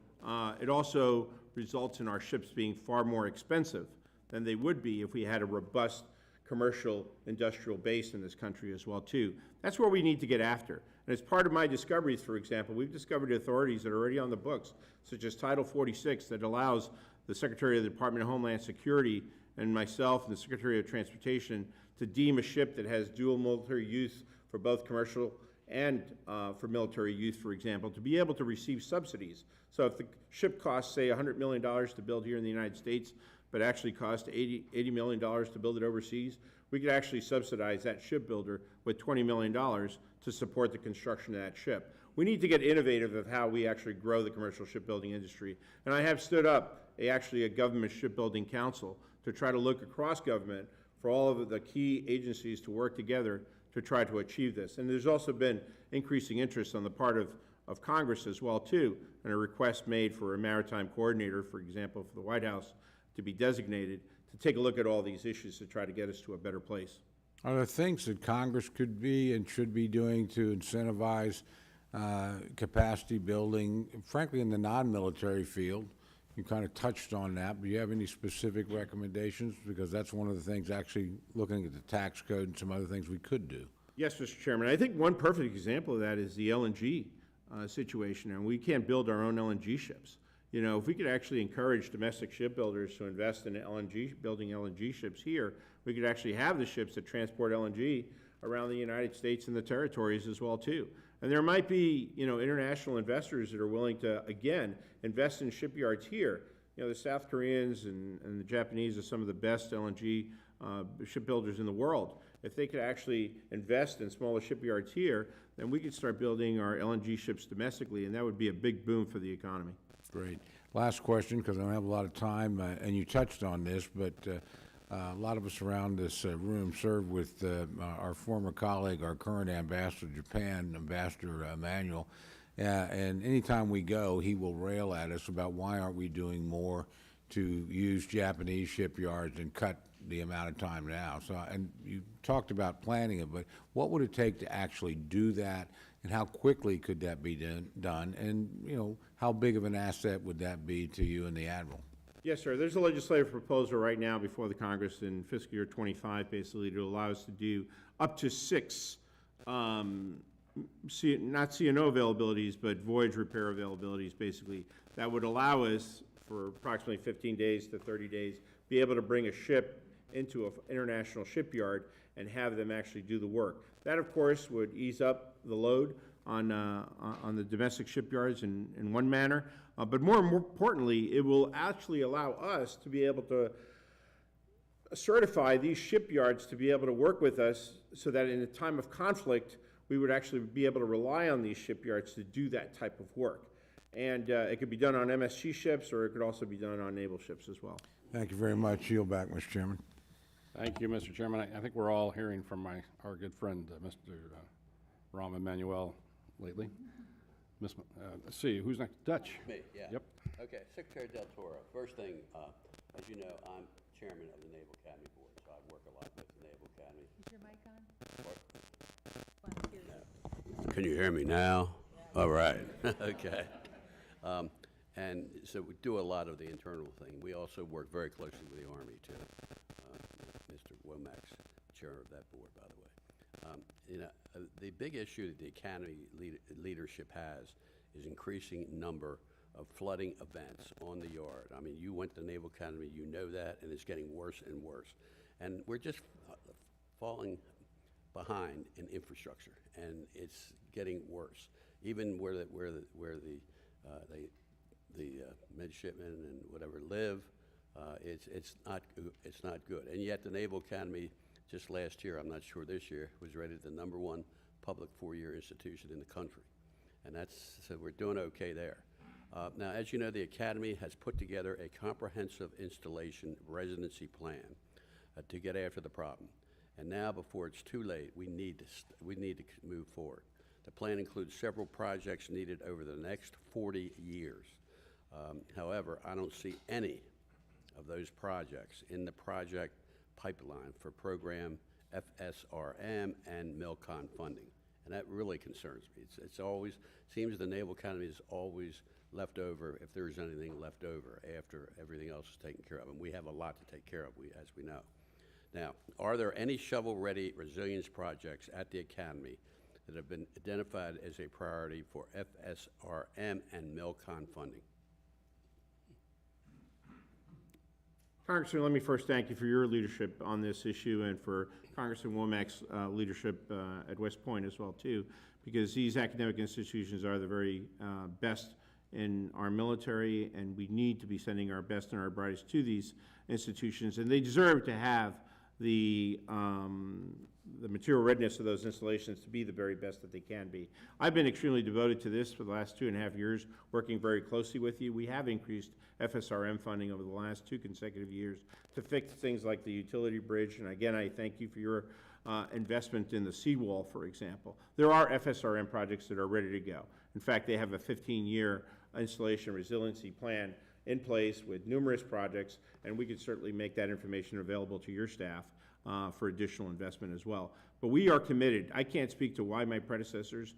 It also results in our ships being far more expensive than they would be if we had a robust commercial industrial base in this country as well, too. That's where we need to get after. And as part of my discoveries, for example, we've discovered authorities that are already on the books, such as Title 46, that allows the Secretary of the Department of Homeland Security and myself and the Secretary of Transportation to deem a ship that has dual military use for both commercial and for military use, for example, to be able to receive subsidies. So if the ship costs, say, $100 million to build here in the United States, but actually cost $80 million to build it overseas, we could actually subsidize that shipbuilder with $20 million to support the construction of that ship. We need to get innovative of how we actually grow the commercial shipbuilding industry. And I have stood up a government shipbuilding council to try to look across government for all of the key agencies to work together to try to achieve this. And there's also been increasing interest on the part of Congress as well, too, and a request made for a maritime coordinator, for example, for the White House to be designated to take a look at all these issues to try to get us to a better place. Are there things that Congress could be and should be doing to incentivize capacity building, frankly, in the non-military field? You kind of touched on that, but do you have any specific recommendations? Because that's one of the things, actually looking at the tax code and some other things we could do. Yes, Mr. Chairman. I think one perfect example of that is the LNG situation, and we can't build our own LNG ships. You know, if we could actually encourage domestic shipbuilders to invest in building LNG ships here, we could actually have the ships that transport LNG around the United States and the territories as well, too. And there might be, you know, international investors that are willing to, again, invest in shipyards here. You know, the South Koreans and the Japanese are some of the best LNG shipbuilders in the world. If they could actually invest in smaller shipyards here, then we could start building our LNG ships domestically, and that would be a big boom for the economy. Great. Last question, because I don't have a lot of time, and you touched on this, but a lot of us around this room served with our former colleague, our current ambassador to Japan, Ambassador Manuel, and anytime we go, he will rail at us about why aren't we doing more to use Japanese shipyards and cut the amount of time now. So, and you talked about planning it, but what would it take to actually do that, and how quickly could that be done? And, you know, how big of an asset would that be to you and the Admiral? Yes, sir. There's a legislative proposal right now before the Congress in fiscal year 25, basically, to allow us to do up to 6, not C&O availabilities, but voyage repair availabilities, basically. That would allow us, for approximately 15 days to 30 days, be able to bring a ship into an international shipyard and have them actually do the work. That, of course, would ease up the load on the domestic shipyards in one manner, but more importantly, it will actually allow us to be able to certify these shipyards to be able to work with us so that in a time of conflict, we would actually be able to rely on these shipyards to do that type of work. And it could be done on MSG ships, or it could also be done on naval ships as well. Thank you very much. Yield back, Mr. Chairman. Thank you, Mr. Chairman. I think we're all hearing from our good friend, Mr. Rahm Emanuel, lately. Let's see, who's next? Dutch? Me, yeah. Yep. Okay, Secretary Del Toro. First thing, as you know, I'm chairman of the Naval Academy Board, so I work a lot with the Naval Academy. Is your mic on? Can you hear me now? All right, okay. And so we do a lot of the internal thing. We also work very closely with the Army, too. Mr. Womack's chair of that board, by the way. You know, the big issue that the Academy leadership has is increasing number of flooding events on the yard. I mean, you went to the Naval Academy, you know that, and it's getting worse and worse. And we're just falling behind in infrastructure, and it's getting worse. Even where the midshipmen and whatever live, it's not good. And yet the Naval Academy just last year, I'm not sure this year, was rated the #1 public 4-year institution in the country, and so we're doing okay there. Now, as you know, the Academy has put together a comprehensive installation residency plan to get after the problem. And now, before it's too late, we need to move forward. The plan includes several projects needed over the next 40 years. However, I don't see any of those projects in the project pipeline for program FSRM and MILCON funding, and that really concerns me. It's always, seems the Naval Academy is always left over, if there's anything left over after everything else is taken care of, and we have a lot to take care of, as we know. Now, are there any shovel-ready resilience projects at the Academy that have been identified as a priority for FSRM and MILCON funding? Congressman, let me first thank you for your leadership on this issue and for Congressman Womack's leadership at West Point as well, too, because these academic institutions are the very best in our military, and we need to be sending our best and our brightest to these institutions, and they deserve to have the material readiness of those installations to be the very best that they can be. I've been extremely devoted to this for the last 2.5 years, working very closely with you. We have increased FSRM funding over the last 2 consecutive years to fix things like the utility bridge, and again, I thank you for your investment in the seawall, for example. There are FSRM projects that are ready to go. In fact, they have a 15-year installation resiliency plan in place with numerous projects, and we could certainly make that information available to your staff for additional investment as well. But we are committed. I can't speak to why my predecessors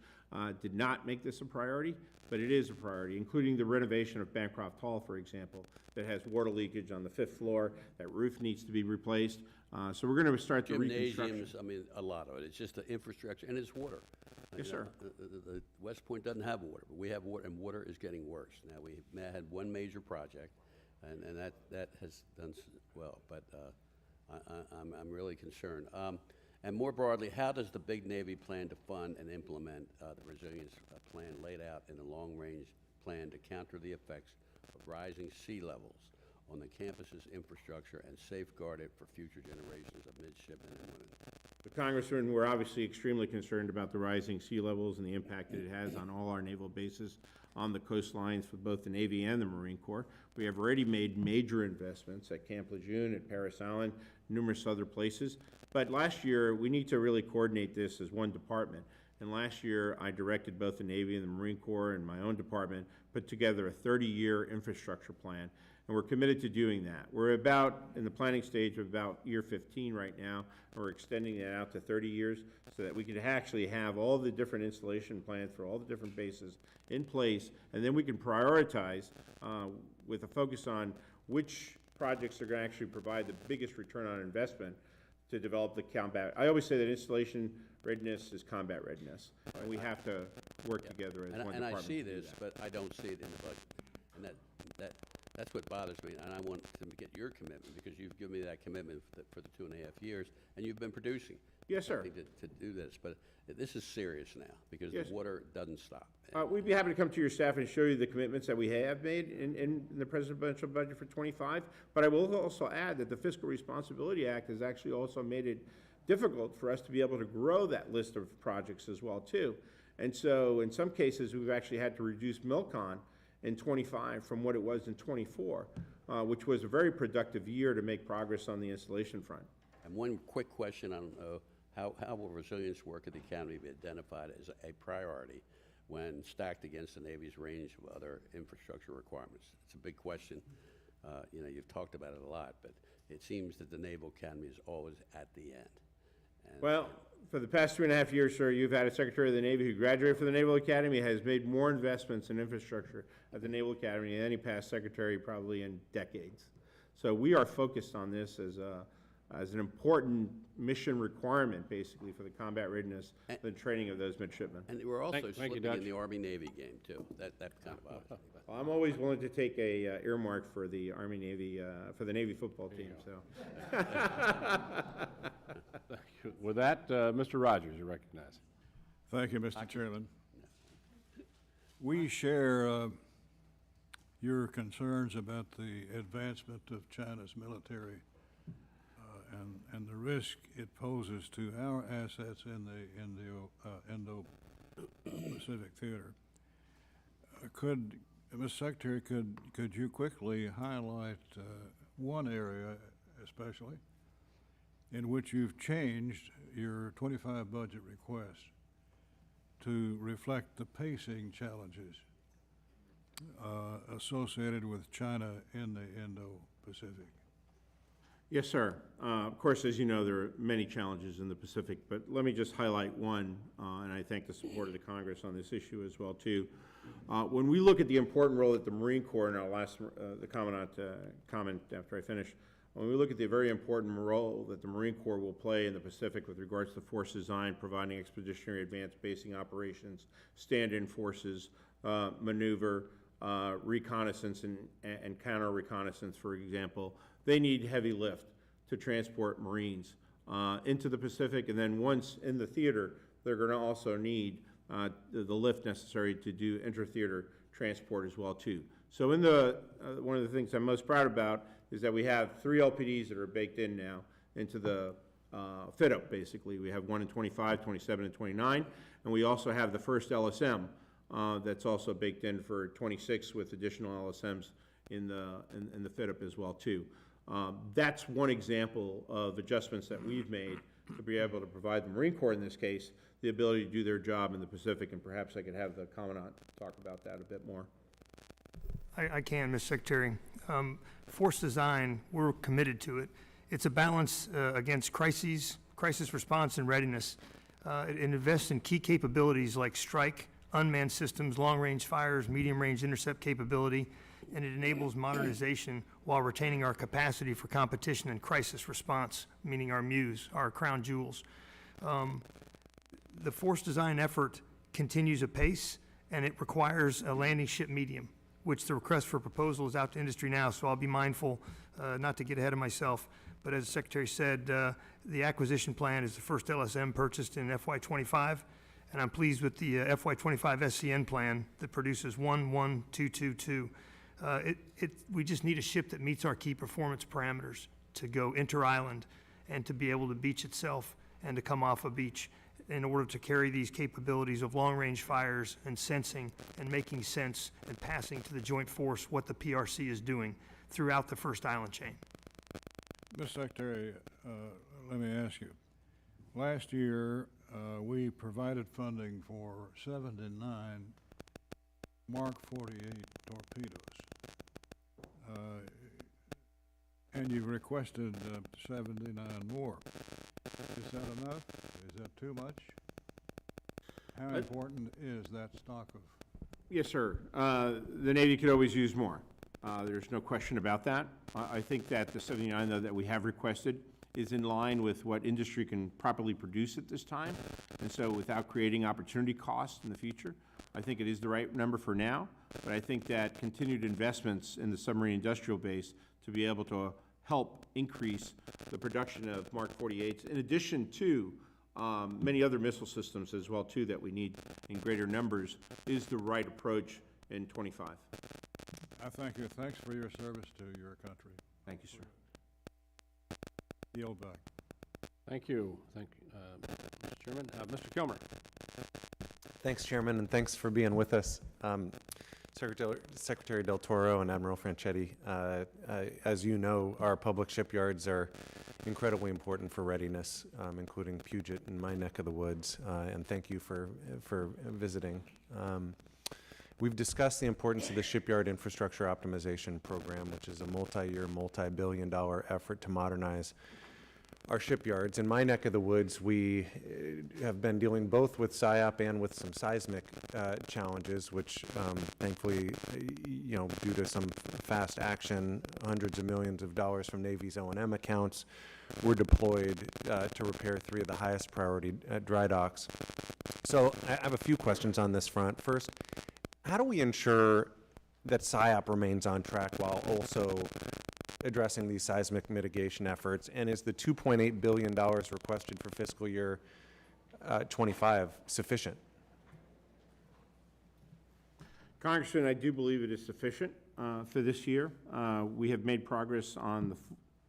did not make this a priority, but it is a priority, including the renovation of Bancroft Hall, for example, that has water leakage on the 5th floor. That roof needs to be replaced. So we're going to start the reconstruction. Gymnasiums, I mean, a lot of it. It's just the infrastructure, and it's water. Yes, sir. The West Point doesn't have water, but we have water, and water is getting worse. Now, we had one major project, and that has done well, but I'm really concerned. And more broadly, how does the big Navy plan to fund and implement the resilience plan laid out in the long-range plan to counter the effects of rising sea levels on the campus's infrastructure and safeguard it for future generations of midshipmen and women? The Congressman, we're obviously extremely concerned about the rising sea levels and the impact that it has on all our naval bases on the coastlines for both the Navy and the Marine Corps. We have already made major investments at Camp Lejeune, at Parris Island, numerous other places. But last year, we need to really coordinate this as one department. And last year, I directed both the Navy and the Marine Corps and my own department put together a 30-year infrastructure plan. And we're committed to doing that. We're about in the planning stage of about year 15 right now, and we're extending that out to 30 years so that we can actually have all the different installation plans for all the different bases in place, and then we can prioritize with a focus on which projects are going to actually provide the biggest return on investment to develop the combat. I always say that installation readiness is combat readiness, and we have to work together as one And department. I see to do this, that. but I don't see it in the budget. And that's what bothers me, and I want to get your commitment, because you've given me that commitment for the 2.5 years, and you've been producing. Yes, sir. something to do this. But this is serious now, because Yes. the water doesn't stop. We'd be happy to come to your staff and show you the commitments that we have made in the presidential budget for '25. But I will also add that the Fiscal Responsibility Act has actually also made it difficult for us to be able to grow that list of projects as well, too. And so in some cases, we've actually had to reduce MILCON in '25 from what it was in '24, which was a very productive year to make progress on the installation front. And one quick question on how will resilience work at the Academy be identified as a priority when stacked against the Navy's range of other infrastructure requirements? It's a big question. You've talked about it a lot, but it seems that the Naval Academy is always at the end. And Well, for the past 2.5 years, sir, you've had a Secretary of the Navy who graduated from the Naval Academy, has made more investments in infrastructure at the Naval Academy than any past secretary probably in decades. So we are focused on this as an important mission requirement, basically, for the combat readiness and the training of those midshipmen. And we're also Thank you, slipping Dutch. in the Army-Navy game, too. That kind of bothers me. But Well, I'm always willing to take a earmark for the Army-Navy, for the Navy football team, so. With that, Mr. Rogers, you recognize. Thank you, Mr. Chairman. We share your concerns about the advancement of China's military and the risk it poses to our assets in the Indo-Pacific theater. Mr. Secretary, could you quickly highlight one area especially in which you've changed your '25 budget request to reflect the pacing challenges associated with China in the Indo-Pacific? Yes, sir. Of course, as you know, there are many challenges in the Pacific, but let me just highlight one, and I thank the support of the Congress on this issue as well, too. When we look at the important role that the Marine Corps, and I'll ask the Commandant to comment after I finish, when we look at the very important role that the Marine Corps will play in the Pacific with regards to force design, providing expeditionary advanced basing operations, stand-in forces, maneuver, reconnaissance and counter-reconnaissance, for example, they need heavy lift to transport Marines into the Pacific, and then once in the theater, they're going to also need the lift necessary to do inter-theater transport as well too. So in the one of the things I'm most proud about is that we have 3 LPDs that are baked in now into the fit-up, basically. We have one in 25, 27, and 29, and we also have the first LSM that's also baked in for 26 with additional LSMs in the fit-up as well too. That's one example of adjustments that we've made to be able to provide the Marine Corps, in this case, the ability to do their job in the Pacific, and perhaps I could have the Commandant talk about that a bit more. I can, Mr. Secretary. Force design, we're committed to it. It's a balance against crises, crisis response, and readiness. It invests in key capabilities like strike, unmanned systems, long-range fires, medium-range intercept capability, and it enables modernization while retaining our capacity for competition and crisis response, meaning our MUs, our crown jewels. The force design effort continues apace, and it requires a landing ship medium, which the request for proposal is out to industry now, so I'll be mindful not to get ahead of myself. But as the Secretary said, the acquisition plan is the first LSM purchased in FY25, and I'm pleased with the FY25 SCN plan that produces 11222. We just need a ship that meets our key performance parameters to go inter-island and to be able to beach itself and to come off a beach in order to carry these capabilities of long-range fires and sensing and making sense and passing to the joint force what the PRC is doing throughout the first island chain. Mr. Secretary, let me ask you. Last year, we provided funding for 79 Mark 48 torpedoes. And you've requested 79 more. Is that enough? Is that too much? How important is that stock of? Yes, sir. The Navy could always use more. There's no question about that. I think that the 79, though, that we have requested is in line with what industry can properly produce at this time. And so without creating opportunity costs in the future, I think it is the right number for now. But I think that continued investments in the submarine industrial base to be able to help increase the production of Mark 48s, in addition to many other missile systems as well, too, that we need in greater numbers, is the right approach in 25. I thank you. Thanks for your service to your country. Thank you, sir. Yield back. Thank you. Thank you, Mr. Chairman. Mr. Kilmer. Thanks, Chairman, and thanks for being with us. Secretary Del Toro and Admiral Franchetti, as you know, our public shipyards are incredibly important for readiness, including Puget in my neck of the woods, and thank you for visiting. We've discussed the importance of the Shipyard Infrastructure Optimization Program, which is a multi-year, multi-billion-dollar effort to modernize our shipyards. In my neck of the woods, we have been dealing both with SIOP and with some seismic challenges, which thankfully, due to some fast action, hundreds of millions of dollars from Navy's O&M accounts were deployed to repair 3 of the highest priority dry docks. So I have a few questions on this front. First, how do we ensure that SIOP remains on track while also addressing these seismic mitigation efforts? And is the $2.8 billion requested for fiscal year 25 sufficient? Congressman, I do believe it is sufficient for this year. We have made progress on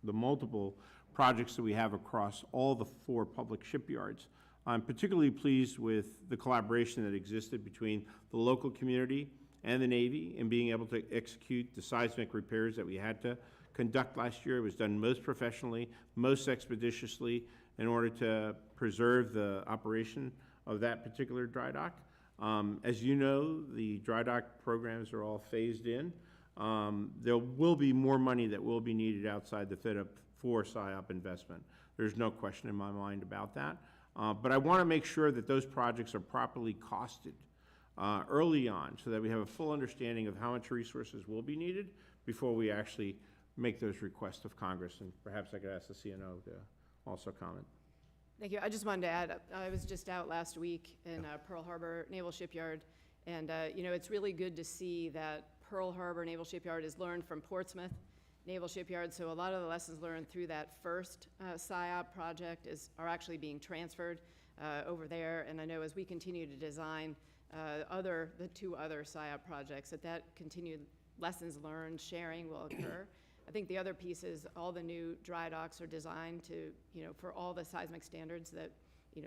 the multiple projects that we have across all the 4 public shipyards. I'm particularly pleased with the collaboration that existed between the local community and the Navy in being able to execute the seismic repairs that we had to conduct last year. It was done most professionally, most expeditiously in order to preserve the operation of that particular dry dock. As you know, the dry dock programs are all phased in. There will be more money that will be needed outside the fit-up for SIOP investment. There's no question in my mind about that. But I want to make sure that those projects are properly costed early on so that we have a full understanding of how much resources will be needed before we actually make those requests of Congress. And perhaps I could ask the CNO to also comment. Thank you. I just wanted to add, I was just out last week in Pearl Harbor Naval Shipyard, and it's really good to see that Pearl Harbor Naval Shipyard has learned from Portsmouth naval shipyards. So a lot of the lessons learned through that first SIOP project are actually being transferred over there. And I know as we continue to design the 2 other SIOP projects, that continued lessons learned sharing will occur. I think the other piece is all the new dry docks are designed to, for all the seismic standards that,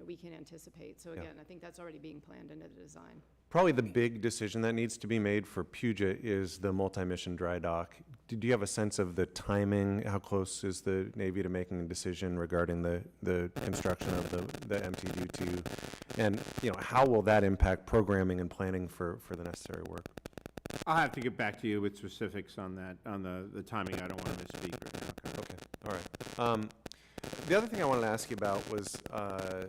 we can anticipate. So again, I think that's already being planned into the design. Probably the big decision that needs to be made for Puget is the multi-mission dry dock. Do you have a sense of the timing? How close is the Navy to making a decision regarding the construction of the MTD-2? And, how will that impact programming and planning for the necessary work? I'll have to get back to you with specifics on that, on the timing. I don't want to misspeak right now. Okay, all right. The other thing I wanted to ask you about was a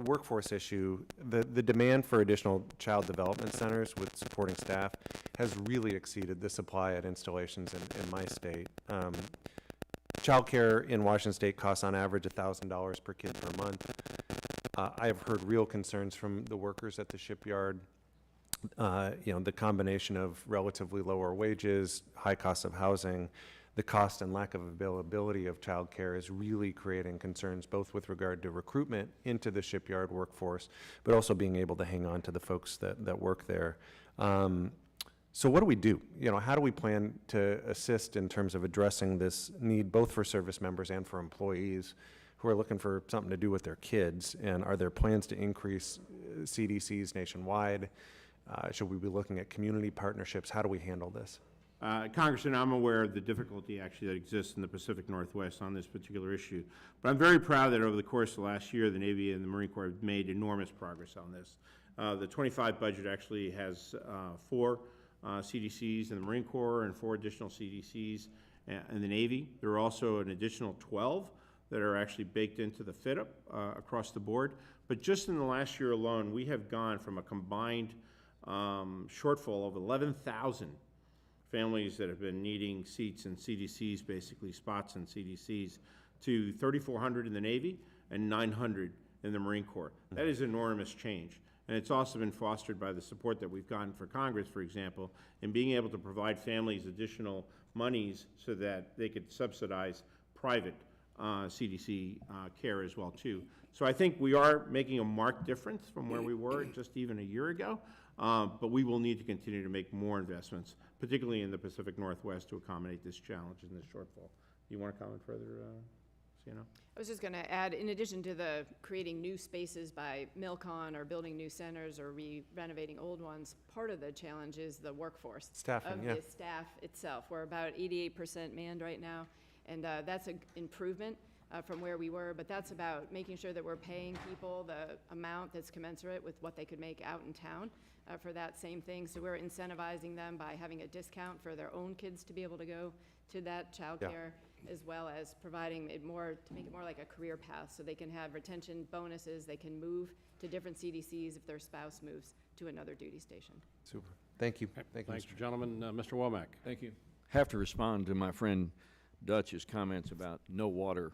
workforce issue. The demand for additional child development centers with supporting staff has really exceeded the supply at installations in my state. Childcare in Washington State costs on average $1,000 per kid per month. I have heard real concerns from the workers at the shipyard. The combination of relatively lower wages, high cost of housing, the cost and lack of availability of childcare is really creating concerns, both with regard to recruitment into the shipyard workforce, but also being able to hang on to the folks that work there. So what do we do? How do we plan to assist in terms of addressing this need, both for service members and for employees who are looking for something to do with their kids? And are there plans to increase CDCs nationwide? Should we be looking at community partnerships? How do we handle this? Congressman, I'm aware of the difficulty actually that exists in the Pacific Northwest on this particular issue. But I'm very proud that over the course of the last year, the Navy and the Marine Corps have made enormous progress on this. The 25 budget actually has 4 CDCs in the Marine Corps and 4 additional CDCs in the Navy. There are also an additional 12 that are actually baked into the FITUP across the board. But just in the last year alone, we have gone from a combined shortfall of 11,000 families that have been needing seats in CDCs, basically spots in CDCs, to 3,400 in the Navy and 900 in the Marine Corps. That is enormous change. And it's also been fostered by the support that we've gotten for Congress, for example, in being able to provide families additional monies so that they could subsidize private CDC care as well, too. So I think we are making a marked difference from where we were just even a year ago, but we will need to continue to make more investments, particularly in the Pacific Northwest, to accommodate this challenge and this shortfall. Do you want to comment further, Sienna? I was just going to add, in addition to the creating new spaces by MilCon or building new centers or renovating old ones, part of the challenge is the workforce. Staffing, of the staff itself. We're about 88% manned right now, and that's an improvement from where we were, but that's about making sure that we're paying people the amount that's commensurate with what they could make out in town for that same thing. So we're incentivizing them by having a discount for their own kids to be able to go to that childcare, as well as providing it more, to make it more like a career path, so they can have retention bonuses, they can move to different CDCs if their spouse moves to another duty station. Super. Thank you. Thank you, Thanks, Mr. gentlemen. Mr. Womack. Thank you. Have to respond to my friend Dutch's comments about no water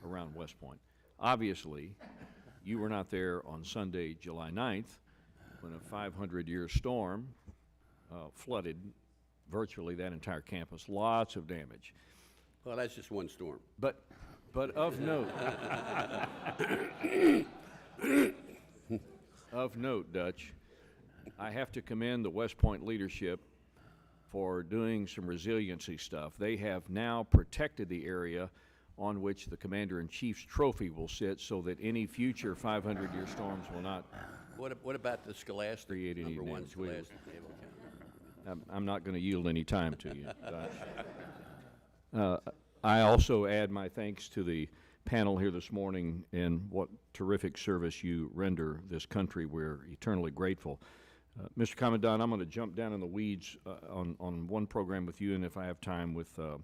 around West Point. Obviously, you were not there on Sunday, July 9th, when a 500-year storm flooded virtually that entire campus. Lots of damage. Well, that's just one storm. But of note, of note, Dutch, I have to commend the West Point leadership for doing some resiliency stuff. They have now protected the area on which the Commander-in-Chief's trophy will sit, so that any future 500-year storms will not What about the Scholastic, create any number 1 damage. Scholastic naval camp? I'm not going to yield any time to you, Dutch. I also add my thanks to the panel here this morning, and what terrific service you render this country. We're eternally grateful. Mr. Commandant, I'm going to jump down in the weeds on one program with you, and if I have time with the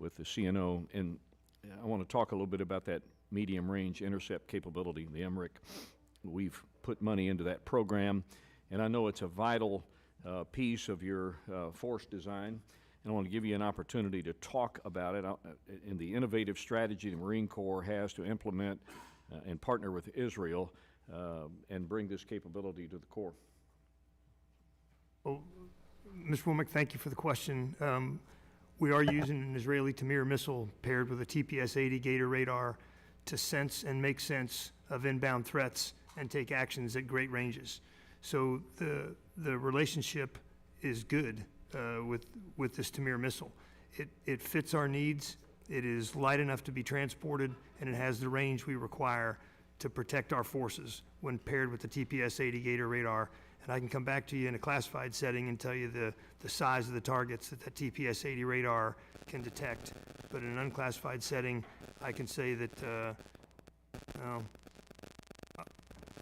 CNO. And I want to talk a little bit about that medium-range intercept capability, the MRIC. We've put money into that program, and I know it's a vital piece of your force design. And I want to give you an opportunity to talk about it in the innovative strategy the Marine Corps has to implement and partner with Israel and bring this capability to the Corps. Well, Mr. Womack, thank you for the question. We are using an Israeli Tamir missile paired with a TPS-80 Gator radar to sense and make sense of inbound threats and take actions at great ranges. So the relationship is good with this Tamir missile. It fits our needs, it is light enough to be transported, and it has the range we require to protect our forces when paired with the TPS-80 Gator radar. And I can come back to you in a classified setting and tell you the size of the targets that TPS-80 radar can detect. But in an unclassified setting, I can say that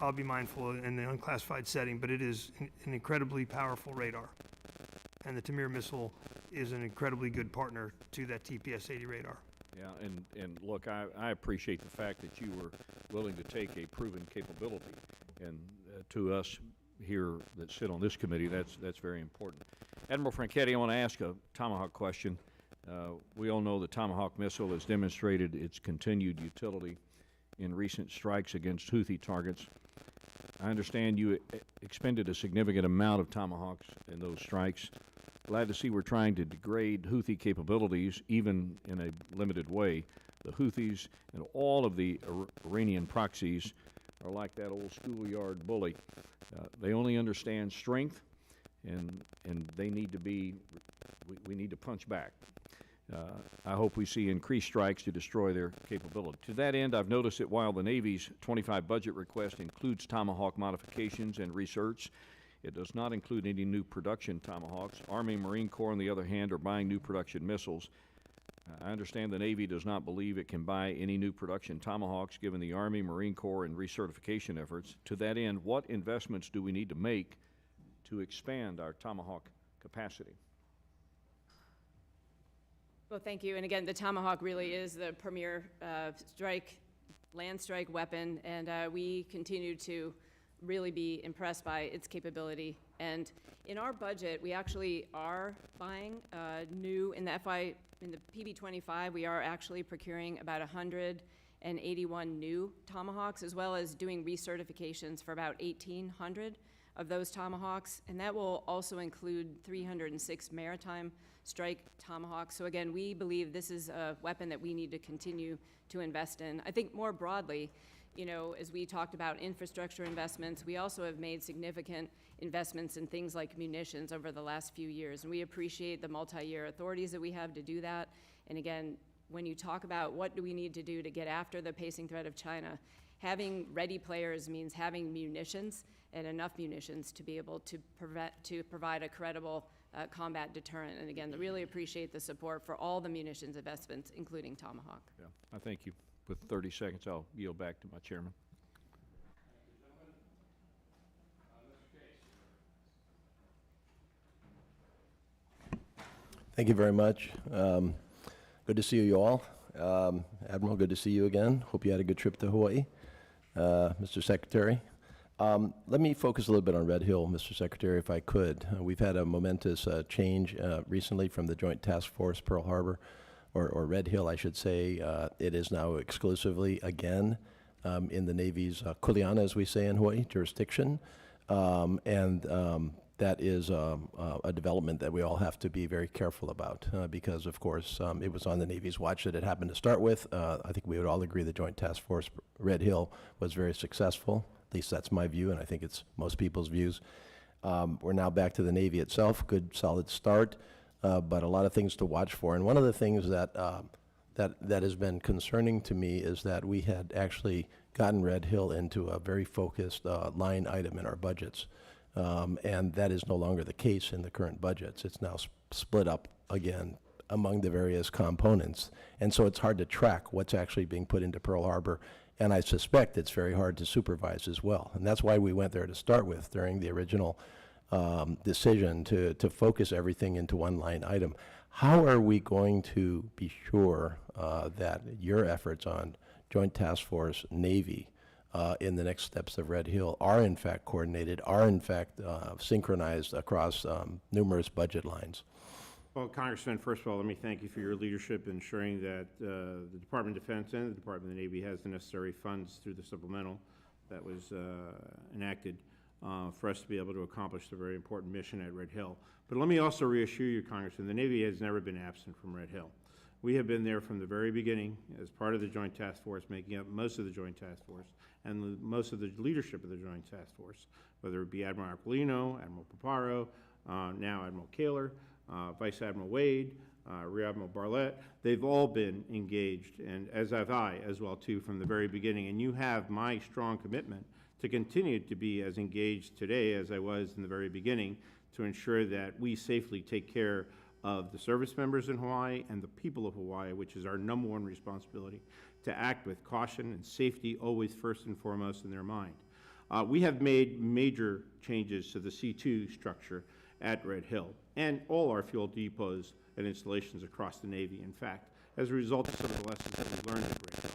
I'll be mindful in the unclassified setting, but it is an incredibly powerful radar. And the Tamir missile is an incredibly good partner to that TPS-80 radar. Yeah, and look, I appreciate the fact that you were willing to take a proven capability, and to us here that sit on this committee, that's very important. Admiral Franchetti, I want to ask a Tomahawk question. We all know the Tomahawk missile has demonstrated its continued utility in recent strikes against Houthi targets. I understand you expended a significant amount of Tomahawks in those strikes. Glad to see we're trying to degrade Houthi capabilities, even in a limited way. The Houthis and all of the Iranian proxies are like that old schoolyard bully. They only understand strength, and they need to be, we need to punch back. I hope we see increased strikes to destroy their capability. To that end, I've noticed that while the Navy's 25 budget request includes Tomahawk modifications and research, it does not include any new production Tomahawks. Army and Marine Corps, on the other hand, are buying new production missiles. I understand the Navy does not believe it can buy any new production Tomahawks given the Army, Marine Corps, and recertification efforts. To that end, what investments do we need to make to expand our Tomahawk capacity? Well, thank you. And again, the Tomahawk really is the premier land strike weapon, and we continue to really be impressed by its capability. And in our budget, we actually are buying new, in the PB25, we are actually procuring about 181 new Tomahawks, as well as doing recertifications for about 1,800 of those Tomahawks. And that will also include 306 maritime strike Tomahawks. So again, we believe this is a weapon that we need to continue to invest in. I think more broadly, you know, as we talked about infrastructure investments, we also have made significant investments in things like munitions over the last few years, and we appreciate the multi-year authorities that we have to do that. And again, when you talk about what do we need to do to get after the pacing threat of China, having ready players means having munitions and enough munitions to be able to provide a credible combat deterrent. And again, I really appreciate the support for all the munitions investments, including Tomahawk. Yeah, I thank you. With 30 seconds, I'll yield back to my chairman. Thank you very much. Good to see you all. Admiral, good to see you again. Hope you had a good trip to Hawaii. Mr. Secretary, let me focus a little bit on Red Hill, Mr. Secretary, if I could. We've had a momentous change recently from the Joint Task Force Pearl Harbor, or Red Hill, I should say. It is now exclusively, again, in the Navy's kuleana, as we say in Hawaii, jurisdiction. That is a development that we all have to be very careful about because, of course, it was on the Navy's watch that it happened to start with. I think we would all agree the Joint Task Force Red Hill was very successful. At least that's my view, and I think it's most people's views. We're now back to the Navy itself. Good, solid start, but a lot of things to watch for. And one of the things that has been concerning to me is that we had actually gotten Red Hill into a very focused line item in our budgets. And that is no longer the case in the current budgets. It's now split up again among the various components. And so it's hard to track what's actually being put into Pearl Harbor. And I suspect it's very hard to supervise as well. And that's why we went there to start with during the original decision to focus everything into one line item. How are we going to be sure that your efforts on Joint Task Force Navy in the next steps of Red Hill are in fact coordinated, are in fact synchronized across numerous budget lines? Well, Congressman, first of all, let me thank you for your leadership in ensuring that the Department of Defense and the Department of the Navy has the necessary funds through the supplemental that was enacted. for us to be able to accomplish the very important mission at Red Hill. But let me also reassure you, Congressman, the Navy has never been absent from Red Hill. We have been there from the very beginning as part of the Joint Task Force, making up most of the Joint Task Force and most of the leadership of the Joint Task Force, whether it be Admiral Aquilino, Admiral Paparo, now Admiral Kaler, Vice Admiral Wade, Rear Admiral Barlett. They've all been engaged, and as have I as well too from the very beginning. And you have my strong commitment to continue to be as engaged today as I was in the very beginning to ensure that we safely take care of the service members in Hawaii and the people of Hawaii, which is our #1 responsibility, to act with caution and safety always first and foremost in their mind. We have made major changes to the C2 structure at Red Hill and all our fuel depots and installations across the Navy, in fact, as a result of some of the lessons that we learned at Red Hill.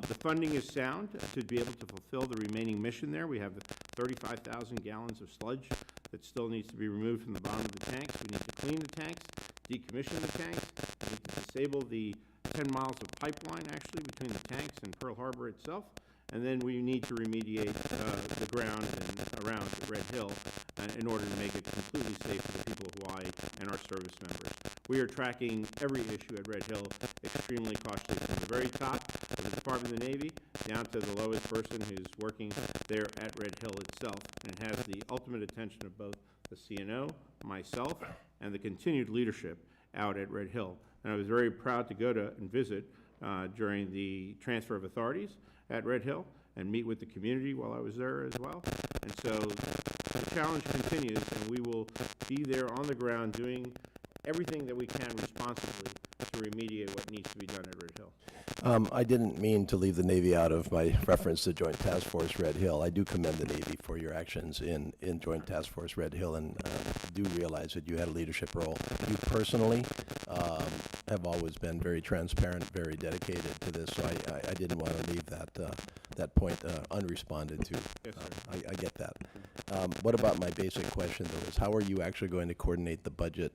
The funding is sound to be able to fulfill the remaining mission there. We have 35,000 gallons of sludge that still needs to be removed from the bottom of the tanks. We need to clean the tanks, decommission the tanks, we need to disable the 10 miles of pipeline actually between the tanks and Pearl Harbor itself, and then we need to remediate the ground and around Red Hill in order to make it completely safe for the people of Hawaii and our service members. We are tracking every issue at Red Hill extremely cautiously from the very top of the Department of the Navy down to the lowest person who's working there at Red Hill itself, and has the ultimate attention of both the CNO, myself, and the continued leadership out at Red Hill. And I was very proud to go to and visit during the transfer of authorities at Red Hill and meet with the community while I was there as well. And so the challenge continues, and we will be there on the ground doing everything that we can responsibly to remediate what needs to be done at Red Hill. I didn't mean to leave the Navy out of my reference to Joint Task Force Red Hill. I do commend the Navy for your actions in Joint Task Force Red Hill, and do realize that you had a leadership role. You personally have always been very transparent, very dedicated to this, so I didn't want to leave that point unresponded to. Yes, sir. I get that. What about my basic question, though, is how are you actually going to coordinate the budget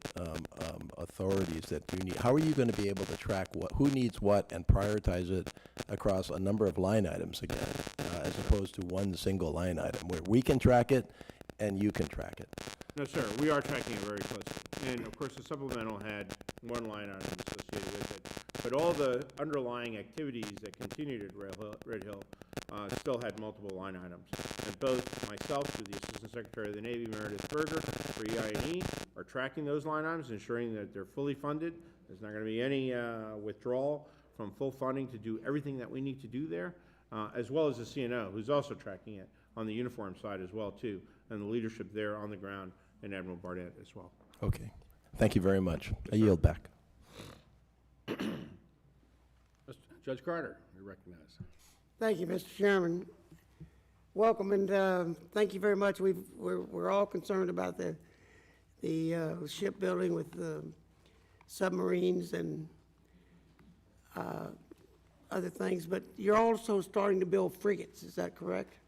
authorities that you need? How are you going to be able to track who needs what and prioritize it across a number of line items again, as opposed to one single line item where we can track it and you can track it? No, sir, we are tracking it very closely. And of course, the supplemental had one line item associated with it. But all the underlying activities that continued at Red Hill still had multiple line items. And both myself, through the Assistant Secretary of the Navy, Meredith Berger, for EI&E, are tracking those line items, ensuring that they're fully funded. There's not going to be any withdrawal from full funding to do everything that we need to do there, as well as the CNO, who's also tracking it on the uniform side as well, too, and the leadership there on the ground, and Admiral Barnett as well. Okay. Thank you very much. I yield back. Judge Carter, you're recognized. Thank you, Mr. Chairman. Welcome, and thank you very much. We're all concerned about the shipbuilding with the submarines and other things, but you're also starting to build frigates, is that correct?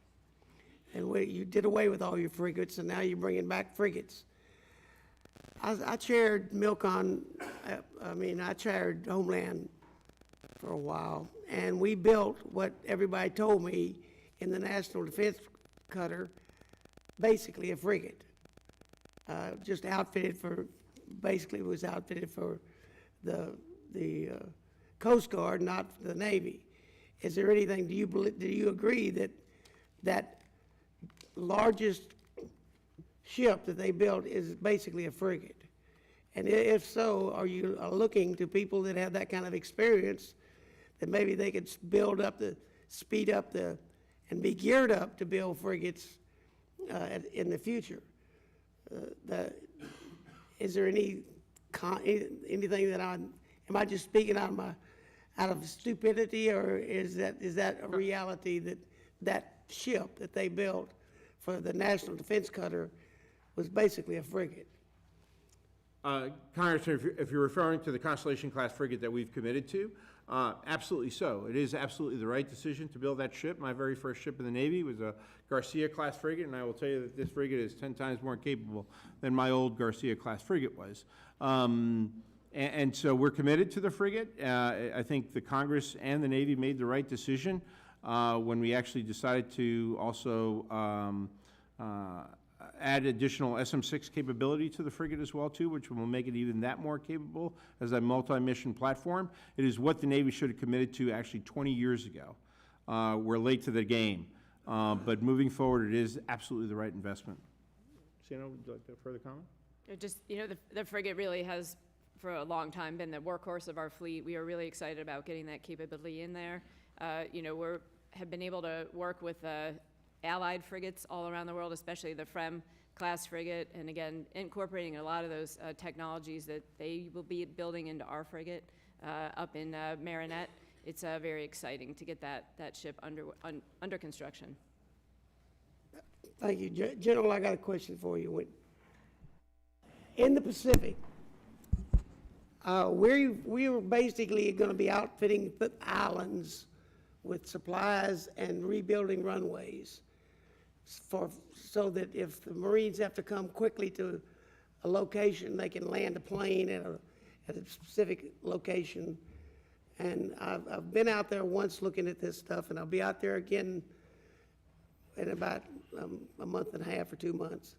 And you did away with all your frigates, and now you're bringing back frigates. I chaired MILCON, I chaired Homeland for a while, and we built what everybody told me in the National Defense Cutter, basically a frigate. Just outfitted for, basically was outfitted for the Coast Guard, not for the Navy. Is there anything, do you agree that largest ship that they built is basically a frigate? And if so, are you looking to people that have that kind of experience that maybe they could speed up and be geared up to build frigates in the future? Is there anything that am I just speaking out of stupidity, or is that a reality that ship that they built for the National Defense Cutter was basically a frigate? Congressman, if you're referring to the Constellation-class frigate that we've committed to, absolutely so. It is absolutely the right decision to build that ship. My very first ship in the Navy was a Garcia-class frigate, and I will tell you that this frigate is 10 times more capable than my old Garcia-class frigate was. And so we're committed to the frigate. I think the Congress and the Navy made the right decision when we actually decided to also add additional SM6 capability to the frigate as well, too, which will make it even that more capable as a multi-mission platform. It is what the Navy should have committed to actually 20 years ago. We're late to the game, but moving forward, it is absolutely the right investment. Sienna, would you like to further comment? Just, the frigate really has, for a long time, been the workhorse of our fleet. We are really excited about getting that capability in there. Have been able to work with allied frigates all around the world, especially the FREM-class frigate, and again, incorporating a lot of those technologies that they will be building into our frigate up in Marinette. It's very exciting to get that ship under construction. Thank you. General, I got a question for you. In the Pacific, we're basically going to be outfitting the islands with supplies and rebuilding runways so that if the Marines have to come quickly to a location, they can land a plane at a specific location. And I've been out there once looking at this stuff, and I'll be out there again in about a month and a half or 2 months.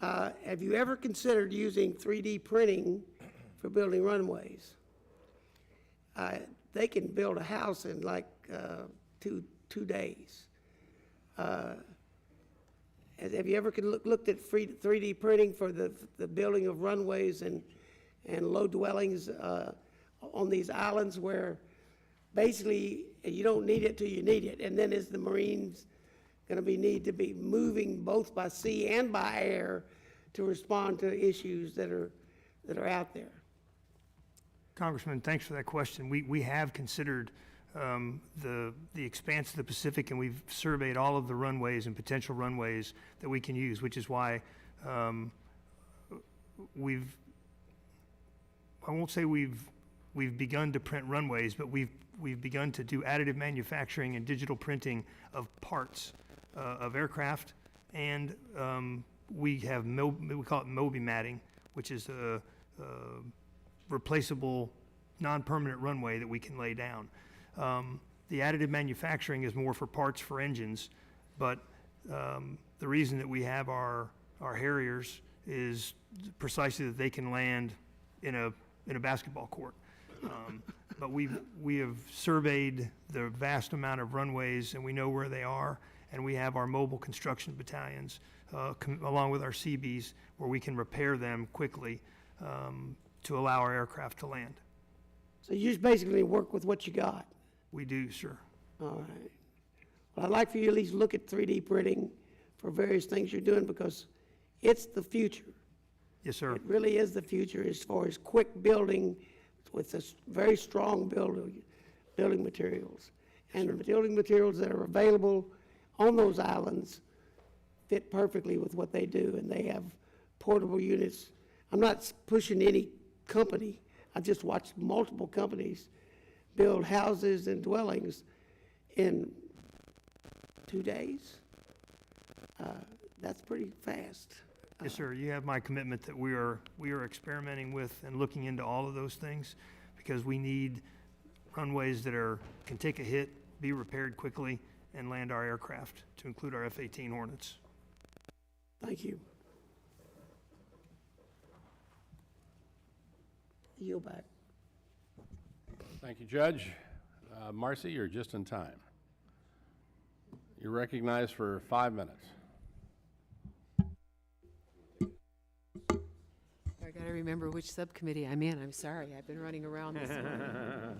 Have you ever considered using 3D printing for building runways? They can build a house in like 2 days. Have you ever looked at 3D printing for the building of runways and low dwellings on these islands where basically you don't need it till you need it? And then is the Marines going to need to be moving both by sea and by air to respond to issues that are out there? Congressman, thanks for that question. We have considered the expanse of the Pacific, and we've surveyed all of the runways and potential runways that we can use, which is why I won't say we've begun to print runways, but we've begun to do additive manufacturing and digital printing of parts of aircraft, and we have we call it Moby matting, which is a replaceable non-permanent runway that we can lay down. The additive manufacturing is more for parts for engines, but the reason that we have our Harriers is precisely that they can land in a basketball court. But we have surveyed the vast amount of runways, and we know where they are, and we have our mobile construction battalions along with our Seabees where we can repair them quickly to allow our aircraft to land. So you just basically work with what you got? We do, sir. All right. Well, I'd like for you to at least look at 3D printing for various things you're doing, because it's the future. Yes, sir. It really is the future as far as quick building with this very strong building materials. And the building materials that are available on those islands fit perfectly with what they do, and they have portable units. I'm not pushing any company. I just watched multiple companies build houses and dwellings in 2 days. That's pretty fast. Yes, sir. You have my commitment that we are experimenting with and looking into all of those things, because we need runways that can take a hit, be repaired quickly, and land our aircraft, to include our F-18 Hornets. Thank you. Yield back. Thank you, Judge. Marcy, you're just in time. You're recognized for 5 minutes. I gotta remember which subcommittee I'm in. I'm sorry, I've been running around this morning.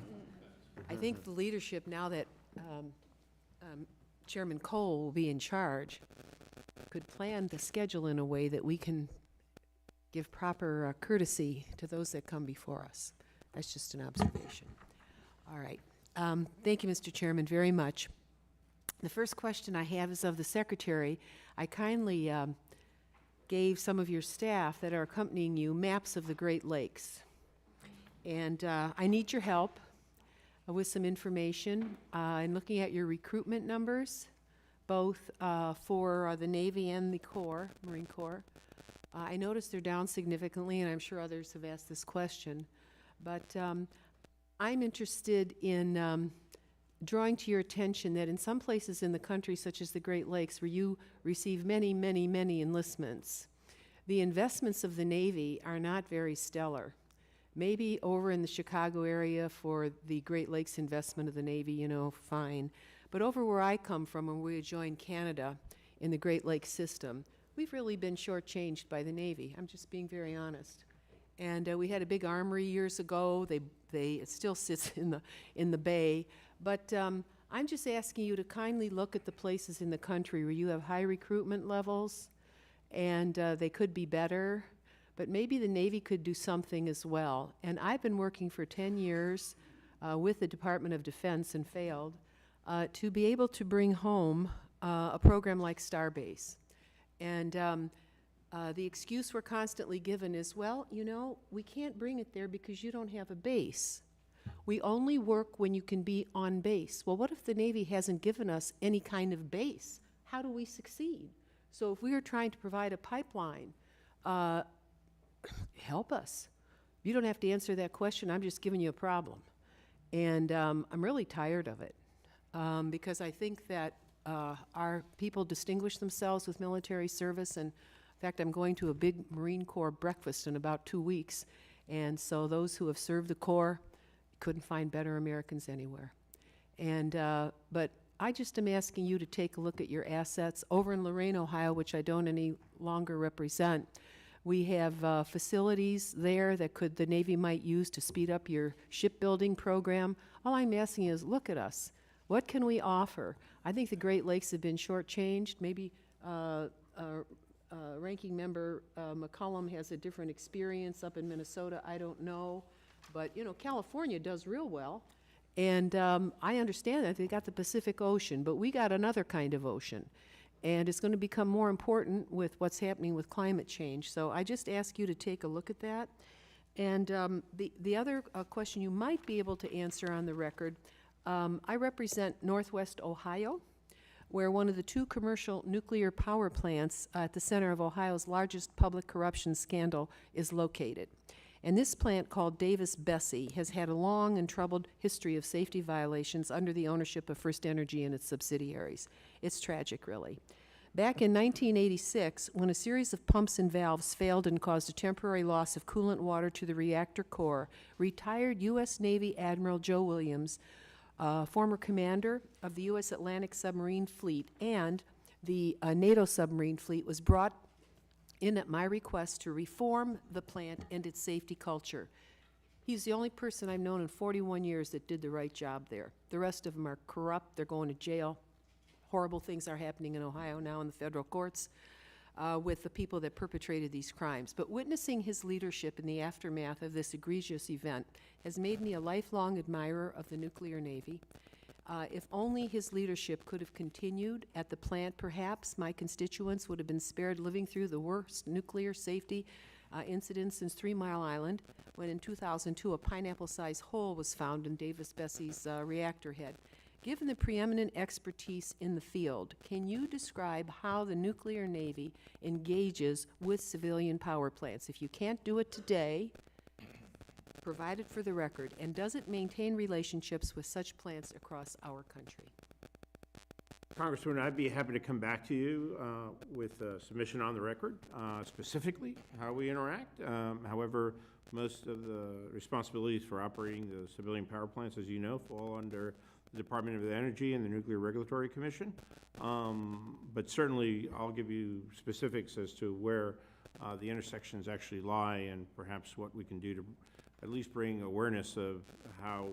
I think the leadership, now that Chairman Cole will be in charge, could plan the schedule in a way that we can give proper courtesy to those that come before us. That's just an observation. All right. Thank you, Mr. Chairman, very much. The first question I have is of the Secretary. I kindly gave some of your staff that are accompanying you maps of the Great Lakes. And I need your help with some information in looking at your recruitment numbers, both for the Navy and the Corps, Marine Corps. I noticed they're down significantly, and I'm sure others have asked this question. But I'm interested in drawing to your attention that in some places in the country, such as the Great Lakes, where you receive many, many, many enlistments, the investments of the Navy are not very stellar. Maybe over in the Chicago area for the Great Lakes investment of the Navy, you know, fine. But over where I come from, when we joined Canada in the Great Lakes system, we've really been shortchanged by the Navy. I'm just being very honest. And we had a big armory years ago. It still sits in the bay. But I'm just asking you to kindly look at the places in the country where you have high recruitment levels, and they could be better. But maybe the Navy could do something as well. And I've been working for 10 years with the Department of Defense and failed to be able to bring home a program like Starbase. And the excuse we're constantly given is, well, you know, we can't bring it there because you don't have a base. We only work when you can be on base. Well, what if the Navy hasn't given us any kind of base? How do we succeed? So if we are trying to provide a pipeline, help us. You don't have to answer that question. I'm just giving you a problem. And I'm really tired of it because I think that our people distinguish themselves with military service. And in fact, I'm going to a big Marine Corps breakfast in about 2 weeks. And so those who have served the Corps couldn't find better Americans anywhere. And but I just am asking you to take a look at your assets. Over in Lorain, Ohio, which I don't any longer represent, we have facilities there that the Navy might use to speed up your shipbuilding program. All I'm asking is, look at us. What can we offer? I think the Great Lakes have been shortchanged. Maybe Ranking Member McCollum has a different experience up in Minnesota. I don't know. But, you know, California does real well. And I understand that they got the Pacific Ocean, but we got another kind of ocean. And it's going to become more important with what's happening with climate change. So I just ask you to take a look at that. And the other question you might be able to answer on the record, I represent Northwest Ohio, where one of the 2 commercial nuclear power plants at the center of Ohio's largest public corruption scandal is located. And this plant, called Davis-Besse, has had a long and troubled history of safety violations under the ownership of First Energy and its subsidiaries. It's tragic, really. Back in 1986, when a series of pumps and valves failed and caused a temporary loss of coolant water to the reactor core, retired U.S. Navy Admiral Joe Williams, former commander of the U.S. Atlantic Submarine Fleet and the NATO submarine fleet, was brought in at my request to reform the plant and its safety culture. He's the only person I've known in 41 years that did the right job there. The rest of them are corrupt. They're going to jail. Horrible things are happening in Ohio now in the federal courts with the people that perpetrated these crimes. But witnessing his leadership in the aftermath of this egregious event has made me a lifelong admirer of the nuclear Navy. If only his leadership could have continued at the plant, perhaps my constituents would have been spared living through the worst nuclear safety incident since 3 Mile Island, when in 2002 a pineapple-sized hole was found in Davis-Besse's reactor head. Given the preeminent expertise in the field, can you describe how the nuclear Navy engages with civilian power plants? If you can't do it today, provide it for the record, and does it maintain relationships with such plants across our country? Congresswoman, I'd be happy to come back to you with a submission on the record, specifically how we interact. However, most of the responsibilities for operating the civilian power plants, as you know, fall under the Department of Energy and the Nuclear Regulatory Commission. But certainly, I'll give you specifics as to where the intersections actually lie and perhaps what we can do to at least bring awareness of how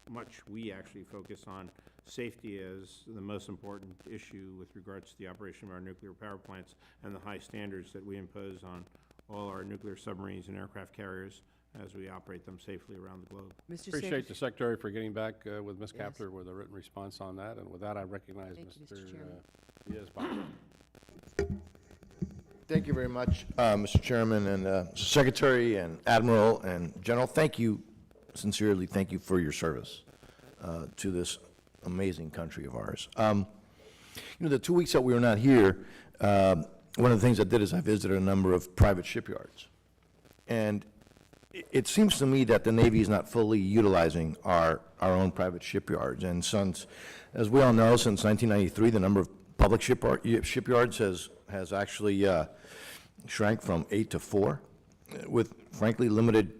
much we actually focus on safety as the most important issue with regards to the operation of our nuclear power plants and the high standards that we impose on all our nuclear submarines and aircraft carriers as we operate them safely around the globe. Mr. Appreciate the Secretary for getting back with Ms. Yes. Captor with a written response on that. And with that, I recognize Thank you, Mr. Mr. Chairman. Diaz-Balart. Thank you very much, Mr. Chairman, and Secretary, and Admiral, and General. Thank you, sincerely, thank you for your service to this amazing country of ours. You know, the 2 weeks that we were not here, one of the things I did is I visited a number of private shipyards. And it seems to me that the Navy is not fully utilizing our own private shipyards. And since, as we all know, since 1993, the number of public shipyards has actually shrank from 8 to 4, with frankly limited,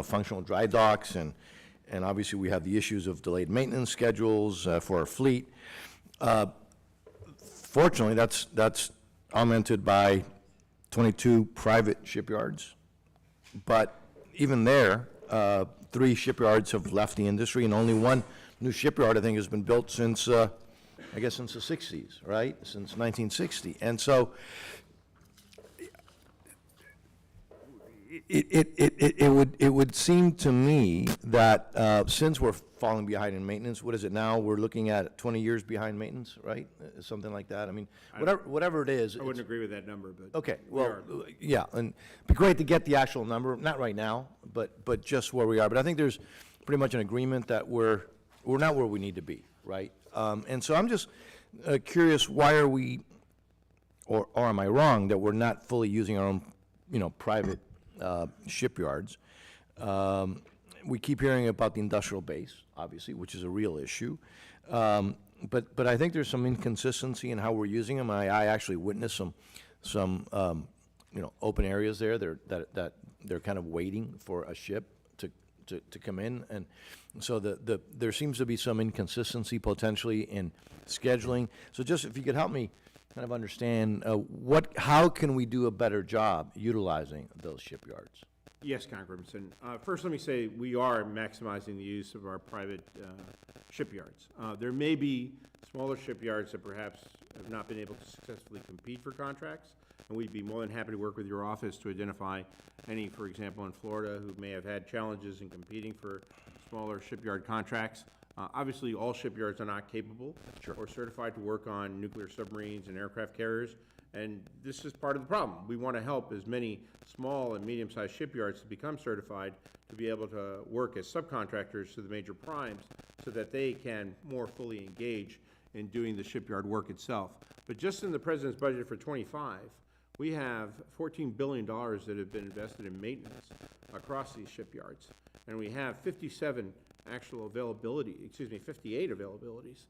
functional dry docks, and obviously we have the issues of delayed maintenance schedules for our fleet. Fortunately, that's augmented by 22 private shipyards. But even there, 3 shipyards have left the industry, and only one new shipyard, I think, has been built since, I guess, since the 60s, right? Since 1960. And so it would seem to me that since we're falling behind in maintenance, what is it now? We're looking at 20 years behind maintenance, right? Something like that. I mean, whatever it is. I wouldn't agree with that number, but. Okay, we well, are. yeah, and it'd be great to get the actual number, not right now, but just where we are. But I think there's pretty much an agreement that we're not where we need to be, right? And so I'm just curious, why are we, or am I wrong, that we're not fully using our own, private shipyards? We keep hearing about the industrial base, obviously, which is a real issue. But I think there's some inconsistency in how we're using them. I actually witnessed some open areas there that they're kind of waiting for a ship to come in. And so there seems to be some inconsistency potentially in scheduling. So just if you could help me kind of understand how can we do a better job utilizing those shipyards? Yes, Congressman. First, let me say we are maximizing the use of our private shipyards. There may be smaller shipyards that perhaps have not been able to successfully compete for contracts, and we'd be more than happy to work with your office to identify any, for example, in Florida, who may have had challenges in competing for smaller shipyard contracts. Obviously, all shipyards are not capable or certified to work on nuclear submarines and aircraft carriers. And this is part of the problem. We want to help as many small and medium-sized shipyards to become certified to be able to work as subcontractors to the major primes so that they can more fully engage in doing the shipyard work itself. But just in the President's budget for 25, we have $14 billion that have been invested in maintenance across these shipyards. And we have 58 availabilities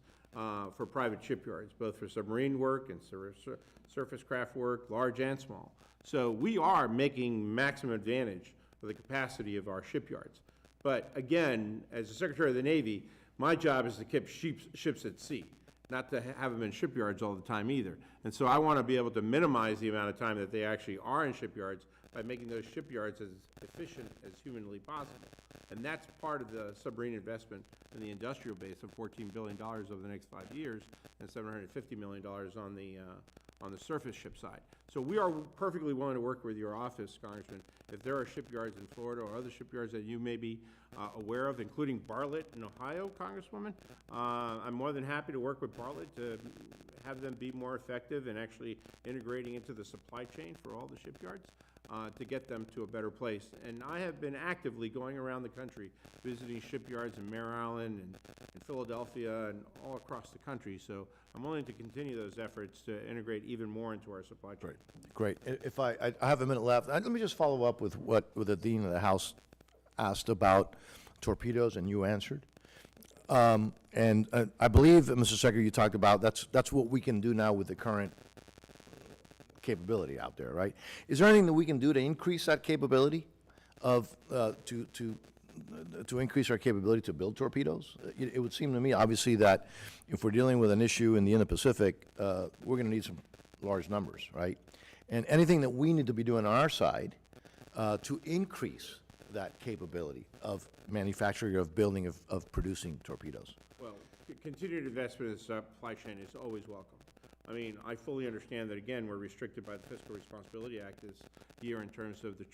for private shipyards, both for submarine work and surface craft work, large and small. So we are making maximum advantage of the capacity of our shipyards. But again, as the Secretary of the Navy, my job is to keep ships at sea, not to have them in shipyards all the time either. And so I want to be able to minimize the amount of time that they actually are in shipyards by making those shipyards as efficient as humanly possible. And that's part of the submarine investment in the industrial base of $14 billion over the next 5 years and $750 million on the surface ship side. So we are perfectly willing to work with your office, Congressman. If there are shipyards in Florida or other shipyards that you may be aware of, including Bartlett in Ohio, Congresswoman, I'm more than happy to work with Bartlett to have them be more effective in actually integrating into the supply chain for all the shipyards. To get them to a better place. And I have been actively going around the country visiting shipyards in Mare Island and in Philadelphia and all across the country. So I'm willing to continue those efforts to integrate even more into our supply chain. Great. If I have a minute left, let me just follow up with what the Dean of the House asked about torpedoes, and you answered. And I believe, Mr. Secretary, you talked about that's what we can do now with the current capability out there, right? Is there anything that we can do to increase that capability to increase our capability to build torpedoes? It would seem to me, obviously, that if we're dealing with an issue in the Indo-Pacific, we're going to need some large numbers, right? And anything that we need to be doing on our side to increase that capability of manufacturing, of building, of producing torpedoes. Well, continued investment in the supply chain is always welcome. I mean, I fully understand that, again, we're restricted by the Fiscal Responsibility Act this year in terms of the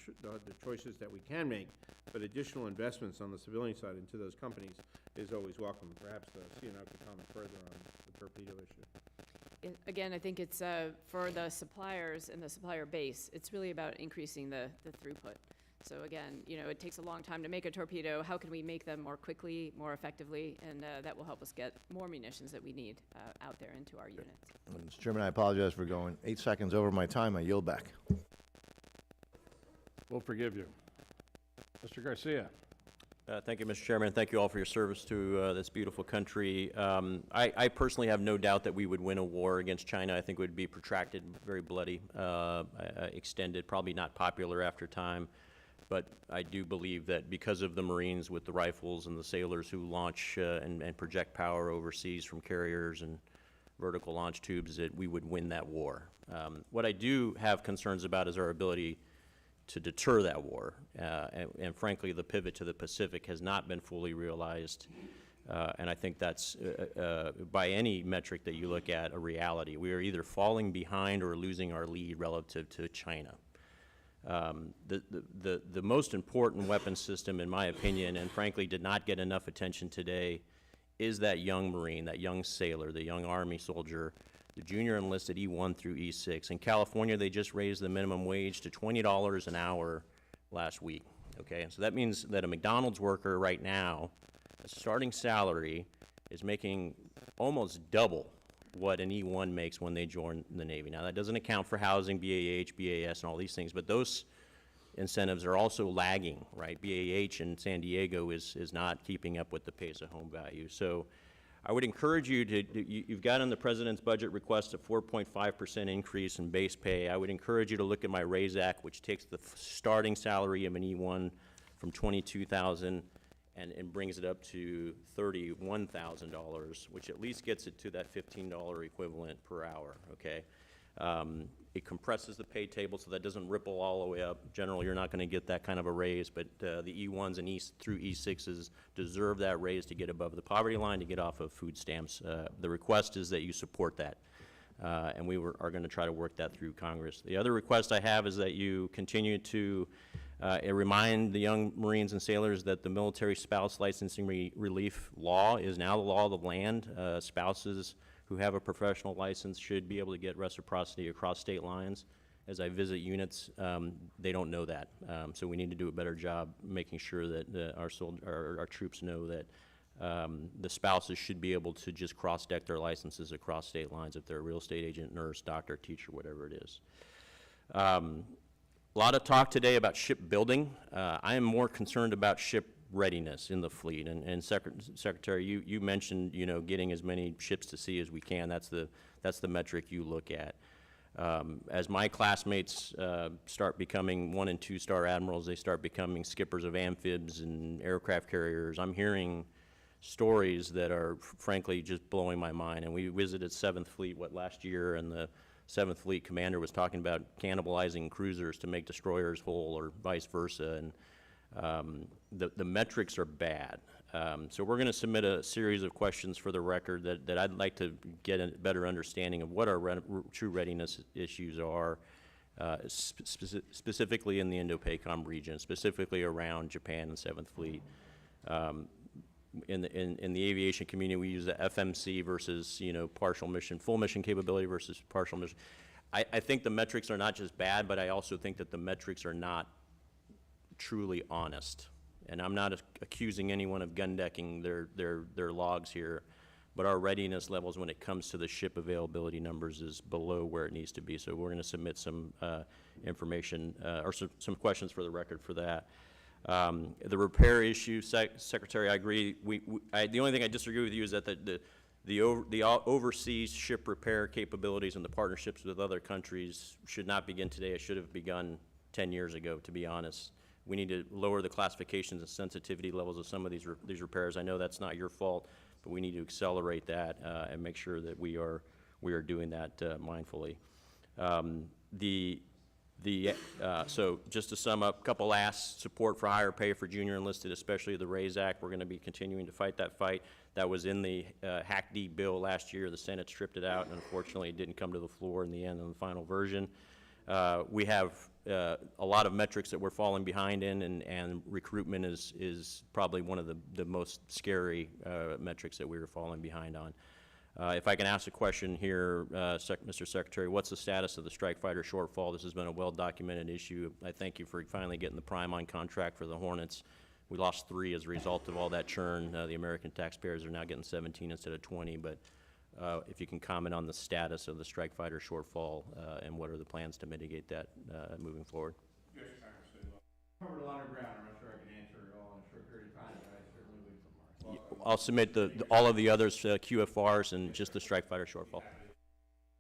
choices that we can make, but additional investments on the civilian side into those companies is always welcome. Perhaps the CNO could comment further on the torpedo issue. Again, I think it's for the suppliers and the supplier base, it's really about increasing the throughput. So again, it takes a long time to make a torpedo. How can we make them more quickly, more effectively? And that will help us get more munitions that we need out there into our units. Mr. Chairman, I apologize for going 8 seconds over my time. I yield back. We'll forgive you. Mr. Garcia. Thank you, Mr. Chairman, and thank you all for your service to this beautiful country. I personally have no doubt that we would win a war against China. I think it would be protracted, very bloody, extended, probably not popular after time. But I do believe that because of the Marines with the rifles and the sailors who launch and project power overseas from carriers and vertical launch tubes, that we would win that war. What I do have concerns about is our ability to deter that war. And frankly, the pivot to the Pacific has not been fully realized. And I think that's, by any metric that you look at, a reality. We are either falling behind or losing our lead relative to China. The most important weapon system, in my opinion, and frankly did not get enough attention today, is that young Marine, that young sailor, the young Army soldier, the junior enlisted E1 through E6. In California, they just raised the minimum wage to $20 an hour last week, okay? And so that means that a McDonald's worker right now, a starting salary, is making almost double what an E1 makes when they join the Navy. Now, that doesn't account for housing, BAH, BAS, and all these things, but those incentives are also lagging, right? BAH in San Diego is not keeping up with the pace of home value. So I would encourage you you've got in the President's budget request a 4.5% increase in base pay. I would encourage you to look at my RAISE Act, which takes the starting salary of an E1 from $22,000 and brings it up to $31,000, which at least gets it to that $15 equivalent per hour, okay? It compresses the pay table so that doesn't ripple all the way up. Generally, you're not going to get that kind of a raise, but the E1s and through E6s deserve that raise to get above the poverty line, to get off of food stamps. The request is that you support that, and we are going to try to work that through Congress. The other request I have is that you continue to remind the young Marines and sailors that the military spouse licensing relief law is now the law of the land. Spouses who have a professional license should be able to get reciprocity across state lines. As I visit units, they don't know that. So we need to do a better job making sure that our troops know that the spouses should be able to just cross-deck their licenses across state lines if they're a real estate agent, nurse, doctor, teacher, whatever it is. A lot of talk today about shipbuilding. I am more concerned about ship readiness in the fleet. And Secretary, you mentioned, getting as many ships to sea as we can. That's the metric you look at. As my classmates start becoming 1- and 2-star admirals, they start becoming skippers of amphibs and aircraft carriers. I'm hearing stories that are frankly just blowing my mind. And we visited 7th Fleet, last year, and the 7th Fleet commander was talking about cannibalizing cruisers to make destroyers whole or vice versa. And the metrics are bad. So we're going to submit a series of questions for the record that I'd like to get a better understanding of what our true readiness issues are, specifically in the Indo-PACOM region, specifically around Japan and 7th Fleet. In the aviation community, we use the FMC versus, partial mission, full mission capability versus partial mission. I think the metrics are not just bad, but I also think that the metrics are not truly honest. And I'm not accusing anyone of gun decking their logs here, but our readiness levels when it comes to the ship availability numbers is below where it needs to be. So we're going to submit some information or some questions for the record for that. The repair issue, Secretary, I agree. The only thing I disagree with you is that the overseas ship repair capabilities and the partnerships with other countries should not begin today. It should have begun 10 years ago, to be honest. We need to lower the classifications and sensitivity levels of some of these repairs. I know that's not your fault, but we need to accelerate that and make sure that we are doing that mindfully. So just to sum up, a couple asks: support for higher pay for junior enlisted, especially the RAISE Act. We're going to be continuing to fight that fight. That was in the HAC-D bill last year. The Senate stripped it out, and unfortunately it didn't come to the floor in the end in the final version. We have a lot of metrics that we're falling behind in, and recruitment is probably one of the most scary metrics that we were falling behind on. If I can ask a question here, Mr. Secretary, what's the status of the strike fighter shortfall? This has been a well-documented issue. I thank you for finally getting the prime-on contract for the Hornets. We lost 3 as a result of all that churn. The American taxpayers are now getting 17 instead of 20, but if you can comment on the status of the strike fighter shortfall and what are the plans to mitigate that moving forward. Covered a lot of ground. I'm not sure I can answer I'll submit all of the others, QFRs and just the strike fighter shortfall.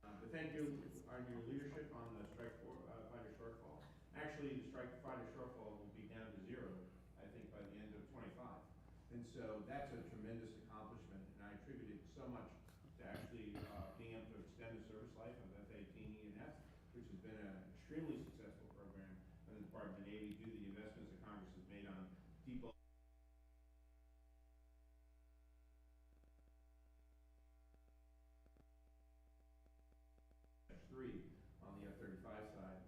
But thank you on your leadership on the strike fighter shortfall. Actually, the strike fighter shortfall will be down to 0, I think, by the end of '25. And so that's a tremendous accomplishment, and I attribute it so much to actually being able to extend the service life of F-18E and F, which has been an extremely successful program in the Department of the Navy due to the investments that Congress has made on depot. On the F-35 side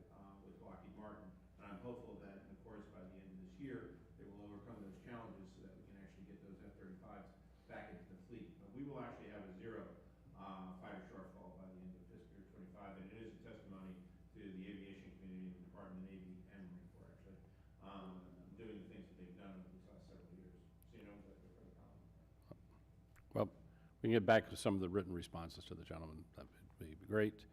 with Lockheed Martin, and I'm hopeful that, of course, by the end of this year, they will overcome those challenges so that we can actually get those F-35s back into the fleet. But we will actually have a 0 fighter shortfall by the end of fiscal year '25, and it is a testimony to the aviation community, the Department of the Navy, and Marine Corps, actually, doing the things that they've done over these last several years. So, you know, for the comment. Well, we can get back to some of the written responses to the gentleman. That would be great.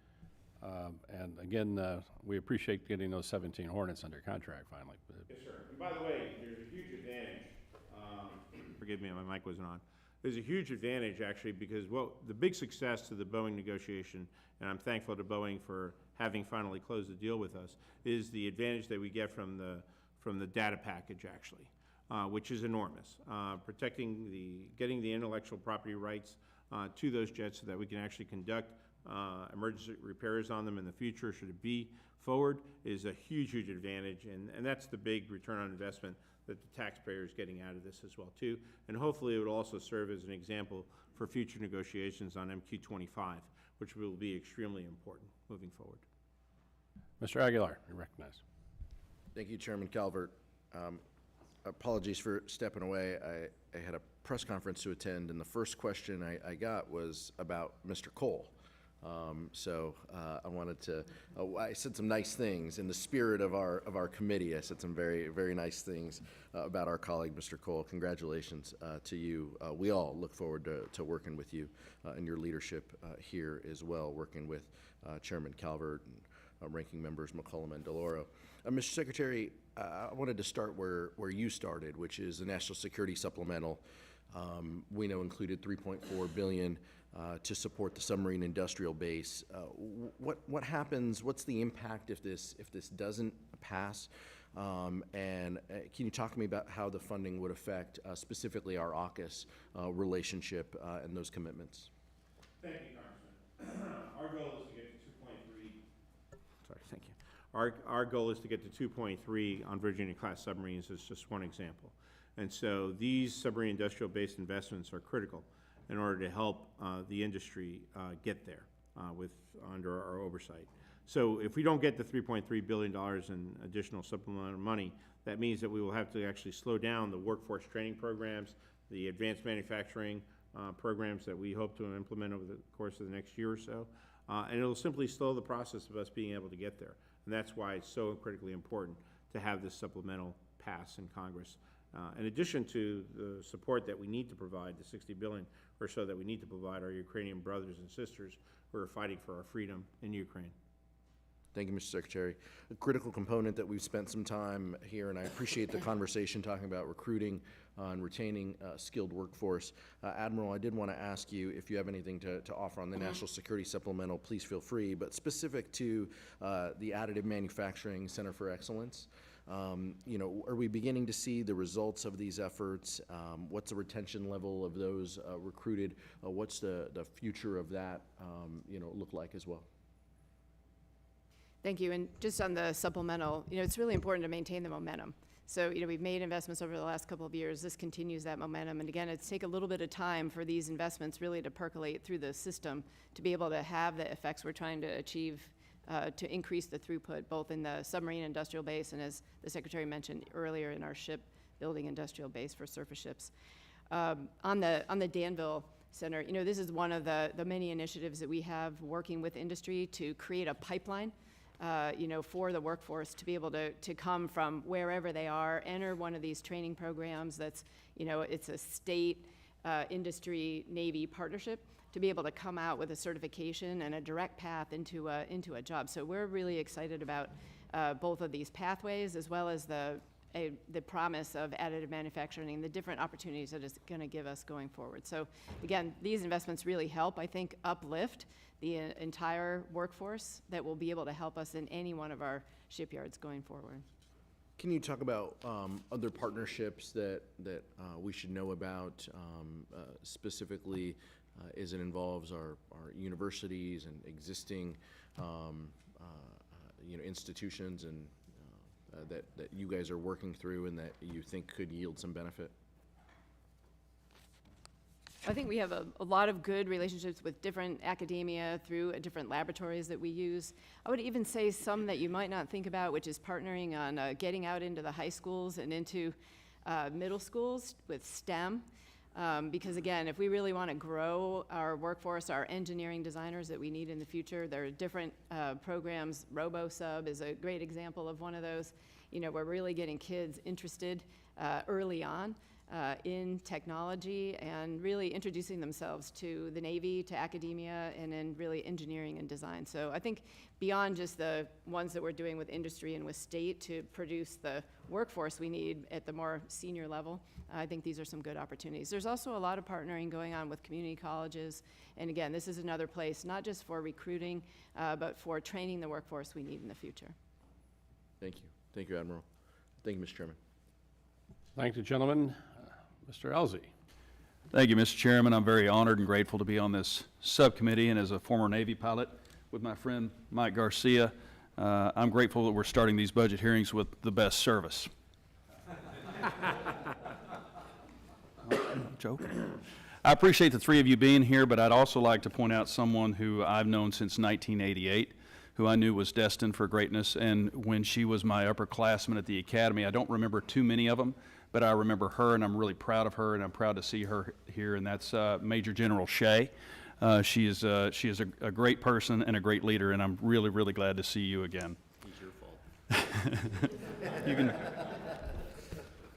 And again, we appreciate getting those 17 Hornets under contract finally. Yes, sir. And by the way, there's a huge advantage. Forgive me, my mic wasn't on. There's a huge advantage, actually, because the big success to the Boeing negotiation, and I'm thankful to Boeing for having finally closed the deal with us, is the advantage that we get from the data package, actually, which is enormous. Getting the intellectual property rights to those jets so that we can actually conduct emergency repairs on them in the future, should it be forward, is a huge, huge advantage, and that's the big return on investment that the taxpayer is getting out of this as well, too. And hopefully it would also serve as an example for future negotiations on MQ-25, which will be extremely important moving forward. Mr. Aguilar, you're recognized. Thank you, Chairman Calvert. Apologies for stepping away. I had a press conference to attend, and the first question I got was about Mr. Cole. I wanted to, I said some nice things in the spirit of our committee. I said some very, very nice things about our colleague, Mr. Cole. Congratulations to you. We all look forward to working with you and your leadership here as well, working with Chairman Calvert and Ranking Members McCollum and DeLauro. Mr. Secretary, I wanted to start where you started, which is the National Security Supplemental. We know included $3.4 billion to support the submarine industrial base. What happens? What's the impact if this doesn't pass? And can you talk to me about how the funding would affect specifically our AUKUS relationship and those commitments? Thank you, Congressman. Our goal is to get to 2.3. Sorry, thank you. Our goal is to get to 2.3 on Virginia-class submarines as just one example. And so these submarine industrial-based investments are critical in order to help the industry get there under our oversight. So if we don't get the $3.3 billion in additional supplemental money, that means that we will have to actually slow down the workforce training programs, the advanced manufacturing programs that we hope to implement over the course of the next year or so. And it'll simply slow the process of us being able to get there. And that's why it's so critically important to have this supplemental pass in Congress. In addition to the support that we need to provide, the $60 billion or so that we need to provide our Ukrainian brothers and sisters who are fighting for our freedom in Ukraine. Thank you, Mr. Secretary. A critical component that we've spent some time here, and I appreciate the conversation talking about recruiting and retaining skilled workforce. Admiral, I did want to ask you if you have anything to offer on the National Security Supplemental, please feel free, but specific to the Additive Manufacturing Center for Excellence. You know, are we beginning to see the results of these efforts? What's the retention level of those recruited? What's the future of that, you know, look like as well? Thank you. And just on the supplemental, you know, it's really important to maintain the momentum. So, you know, we've made investments over the last couple of years. This continues that momentum. And again, it's take a little bit of time for these investments really to percolate through the system to be able to have the effects we're trying to achieve to increase the throughput, both in the submarine industrial base and, as the Secretary mentioned earlier, in our shipbuilding industrial base for surface ships. On the Danville Center, you know, this is one of the many initiatives that we have working with industry to create a pipeline you know, for the workforce to be able to come from wherever they are, enter one of these training programs that's, you know, it's a state, industry, Navy partnership to be able to come out with a certification and a direct path into a job. So we're really excited about both of these pathways as well as the the promise of additive manufacturing and the different opportunities that it's going to give us going forward. So again, these investments really help, I think, uplift the entire workforce that will be able to help us in any one of our shipyards going forward. Can you talk about other partnerships that we should know about, specifically as it involves our universities and existing institutions and that you guys are working through and that you think could yield some benefit? I think we have a lot of good relationships with different academia through different laboratories that we use. I would even say some that you might not think about, which is partnering on getting out into the high schools and into middle schools with STEM. Because again, if we really want to grow our workforce, our engineering designers that we need in the future, there are different programs. RoboSub is a great example of one of those. We're really getting kids interested early on in technology and really introducing themselves to the Navy, to academia, and in really engineering and design. So I think beyond just the ones that we're doing with industry and with state to produce the workforce we need at the more senior level, I think these are some good opportunities. There's also a lot of partnering going on with community colleges. And again, this is another place, not just for recruiting, but for training the workforce we need in the future. Thank you. Thank you, Admiral. Thank you, Mr. Chairman. Thank you, gentlemen. Mr. Elzey. Thank you, Mr. Chairman. I'm very honored and grateful to be on this subcommittee, and as a former Navy pilot with my friend Mike Garcia, I'm grateful that we're starting these budget hearings with the best service. Joke. I appreciate the three of you being here, but I'd also like to point out someone who I've known since 1988, who I knew was destined for greatness, and when she was my upperclassman at the academy, I don't remember too many of them, but I remember her, and I'm really proud of her, and I'm proud to see her here, and that's Major General Shea. She is a great person and a great leader, and I'm really, really glad to see you again. It's your fault. You can,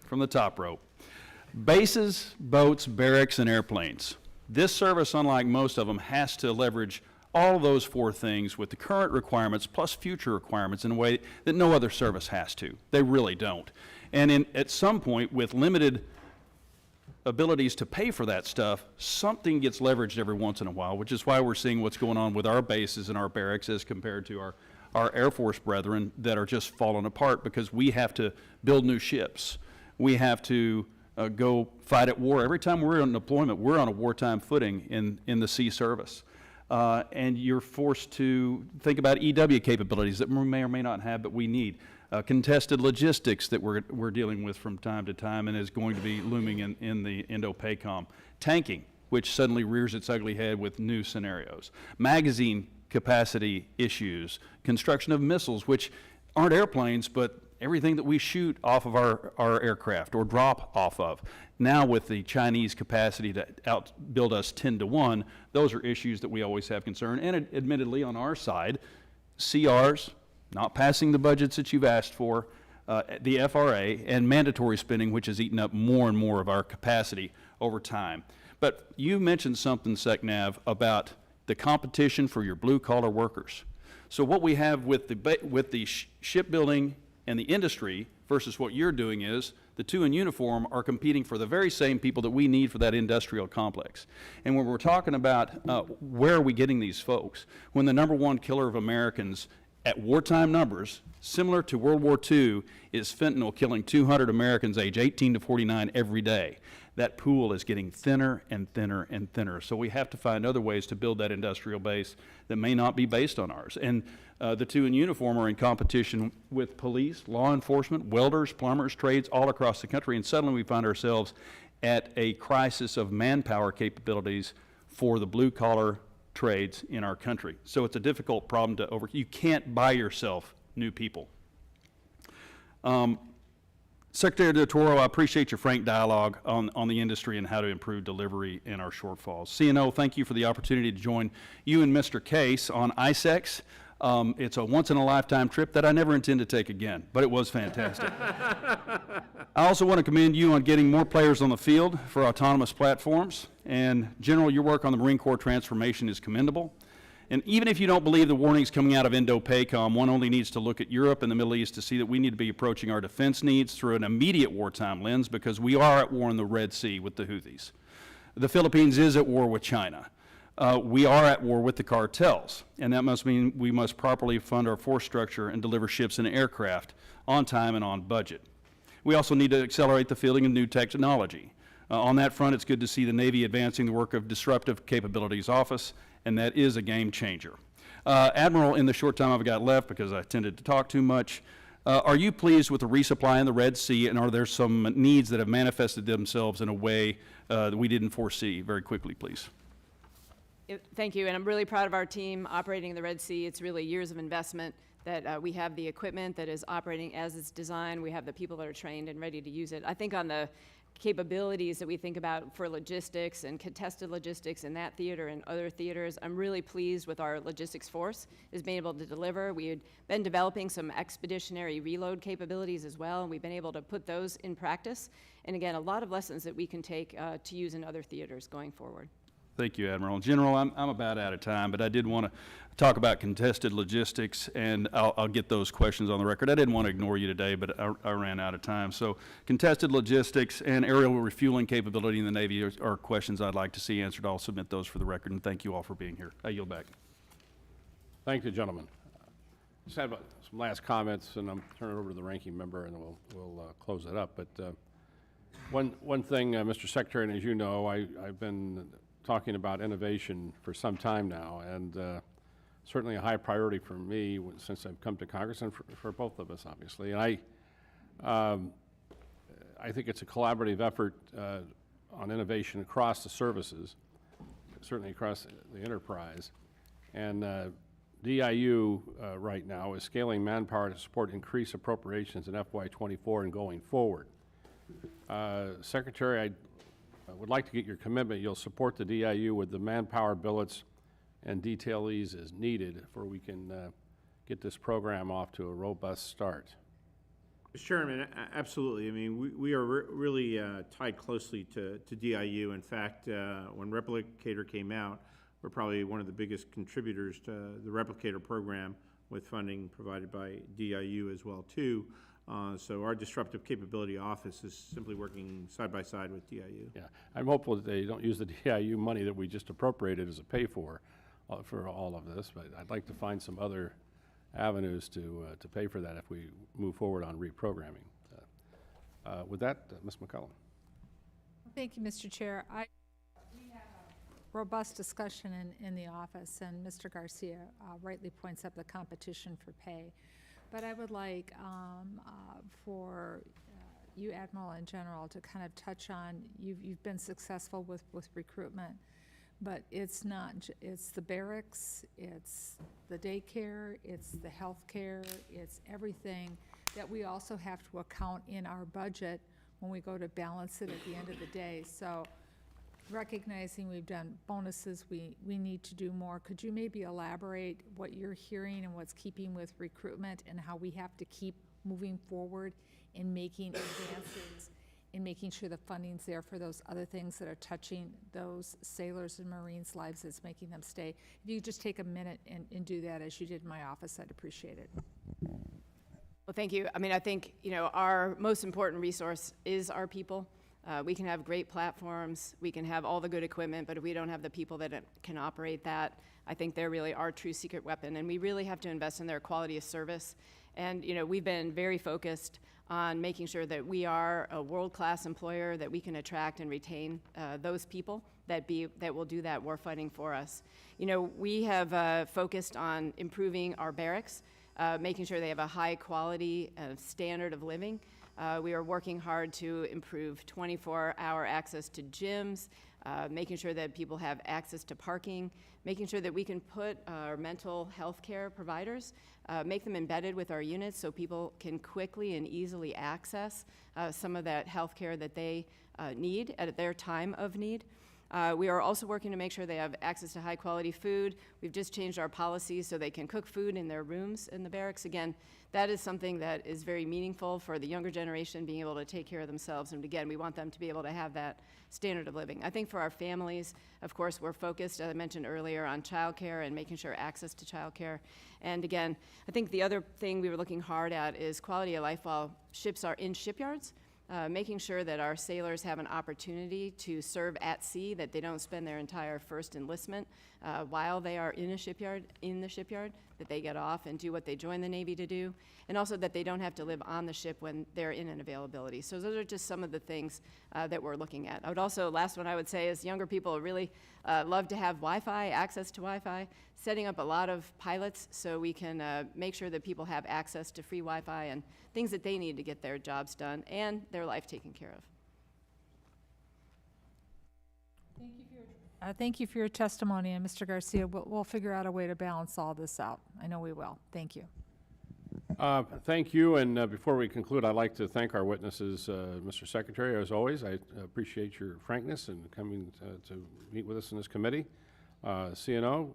from the top rope. Bases, boats, barracks, and airplanes. This service, unlike most of them, has to leverage all of those four things with the current requirements plus future requirements in a way that no other service has to. They really don't. And at some point, with limited abilities to pay for that stuff, something gets leveraged every once in a while, which is why we're seeing what's going on with our bases and our barracks as compared to our Air Force brethren that are just falling apart because we have to build new ships. We have to go fight at war. Every time we're on deployment, we're on a wartime footing in the sea service. And you're forced to think about EW capabilities that we may or may not have, but we need. Contested logistics that we're dealing with from time to time and is going to be looming in the Indo-PACOM. Tanking, which suddenly rears its ugly head with new scenarios. Magazine capacity issues. Construction of missiles, which aren't airplanes, but everything that we shoot off of our aircraft or drop off of. Now with the Chinese capacity to outbuild us 10 to 1, those are issues that we always have concern. And admittedly on our side, CRs, not passing the budgets that you've asked for, the FRA, and mandatory spending, which has eaten up more and more of our capacity over time. But you mentioned something, SecNav, about the competition for your blue-collar workers. So what we have with the shipbuilding and the industry versus what you're doing is the two in uniform are competing for the very same people that we need for that industrial complex. And when we're talking about where are we getting these folks, when the #1 killer of Americans at wartime numbers, similar to World War II, is fentanyl killing 200 Americans age 18 to 49 every day. That pool is getting thinner and thinner and thinner. So we have to find other ways to build that industrial base that may not be based on ours. And the two in uniform are in competition with police, law enforcement, welders, plumbers, trades all across the country. And suddenly we find ourselves at a crisis of manpower capabilities for the blue-collar trades in our country. So it's a difficult problem to overcome. You can't buy yourself new people. Secretary Toro, I appreciate your frank dialogue on the industry and how to improve delivery and our shortfalls. CNO, thank you for the opportunity to join you and Mr. Case on ISEX. It's a once-in-a-lifetime trip that I never intend to take again, but it was fantastic. I also want to commend you on getting more players on the field for autonomous platforms. And General, your work on the Marine Corps transformation is commendable. And even if you don't believe the warnings coming out of Indo-PACOM, one only needs to look at Europe and the Middle East to see that we need to be approaching our defense needs through an immediate wartime lens, because we are at war in the Red Sea with the Houthis. The Philippines is at war with China. We are at war with the cartels, and that must mean we must properly fund our force structure and deliver ships and aircraft on time and on budget. We also need to accelerate the fielding of new technology. On that front, it's good to see the Navy advancing the work of Disruptive Capabilities Office, and that is a game changer. Admiral, in the short time I've got left, because I tended to talk too much, are you pleased with the resupply in the Red Sea, and are there some needs that have manifested themselves in a way that we didn't foresee? Very quickly, please. Thank you, and I'm really proud of our team operating in the Red Sea. It's really years of investment that we have the equipment that is operating as it's designed. We have the people that are trained and ready to use it. I think on the capabilities that we think about for logistics and contested logistics in that theater and other theaters, I'm really pleased with our logistics force is being able to deliver. We had been developing some expeditionary reload capabilities as well, and we've been able to put those in practice. And again, a lot of lessons that we can take to use in other theaters going forward. Thank you, Admiral. General, I'm about out of time, but I did want to talk about contested logistics, and I'll get those questions on the record. I didn't want to ignore you today, but I ran out of time. So contested logistics and aerial refueling capability in the Navy are questions I'd like to see answered. I'll submit those for the record, and thank you all for being here. I yield back. Thank you, gentlemen. Just have some last comments, and I'm turning it over to the ranking member, and we'll close it up. But one thing, Mr. Secretary, and as you know, I've been talking about innovation for some time now, and certainly a high priority for me since I've come to Congress, and for both of us, obviously. And I think it's a collaborative effort on innovation across the services, certainly across the enterprise. And DIU right now is scaling manpower to support increased appropriations in FY24 and going forward. Secretary, I would like to get your commitment. You'll support the DIU with the manpower billets and detailees as needed for we can get this program off to a robust start. Mr. Chairman, absolutely. I mean, we are really tied closely to DIU. In fact, when Replicator came out, we're probably one of the biggest contributors to the Replicator program, with funding provided by DIU as well, too. So our Disruptive Capability Office is simply working side by side with DIU. Yeah, I'm hopeful that they don't use the DIU money that we just appropriated as a pay-for all of this, but I'd like to find some other avenues to pay for that if we move forward on reprogramming. With that, Ms. McCollum. Thank you, Mr. Chair. We had a robust discussion in the office, and Mr. Garcia rightly points up the competition for pay. But I would like for you, Admiral, and General, to kind of touch on, you've been successful with recruitment, but it's not, it's the barracks, it's the daycare, it's the health care, it's everything that we also have to account in our budget when we go to balance it at the end of the day. So recognizing we've done bonuses, we need to do more. Could you maybe elaborate what you're hearing and what's keeping with recruitment, and how we have to keep moving forward in making advances, in making sure the funding's there for those other things that are touching those sailors and Marines' lives that's making them stay? If you could just take a minute and do that as you did in my office, I'd appreciate it. Well, thank you. I mean, I think, you know, our most important resource is our people. We can have great platforms, we can have all the good equipment, but if we don't have the people that can operate that, I think they're really our true secret weapon, and we really have to invest in their quality of service. And, you know, we've been very focused on making sure that we are a world-class employer, that we can attract and retain those people that will do that warfighting for us. You know, we have focused on improving our barracks, making sure they have a high quality standard of living. We are working hard to improve 24-hour access to gyms, making sure that people have access to parking, making sure that we can put our mental health care providers, make them embedded with our units so people can quickly and easily access some of that health care that they need at their time of need. We are also working to make sure they have access to high-quality food. We've just changed our policies so they can cook food in their rooms in the barracks. Again, that is something that is very meaningful for the younger generation, being able to take care of themselves. And again, we want them to be able to have that standard of living. I think for our families, of course, we're focused, as I mentioned earlier, on childcare and making sure access to childcare. And again, I think the other thing we were looking hard at is quality of life while ships are in shipyards. Making sure that our sailors have an opportunity to serve at sea, that they don't spend their entire first enlistment while they are in the shipyard, that they get off and do what they joined the Navy to do, and also that they don't have to live on the ship when they're in an availability. So those are just some of the things that we're looking at. I would also, last one I would say is younger people really love to have Wi-Fi, access to Wi-Fi, setting up a lot of pilots so we can make sure that people have access to free Wi-Fi and things that they need to get their jobs done and their life taken care of. Thank you for your testimony, and Mr. Garcia, we'll figure out a way to balance all this out. I know we will. Thank you. Thank you, and before we conclude, I'd like to thank our witnesses, Mr. Secretary, as always. I appreciate your frankness in coming to meet with us in this committee. CNO,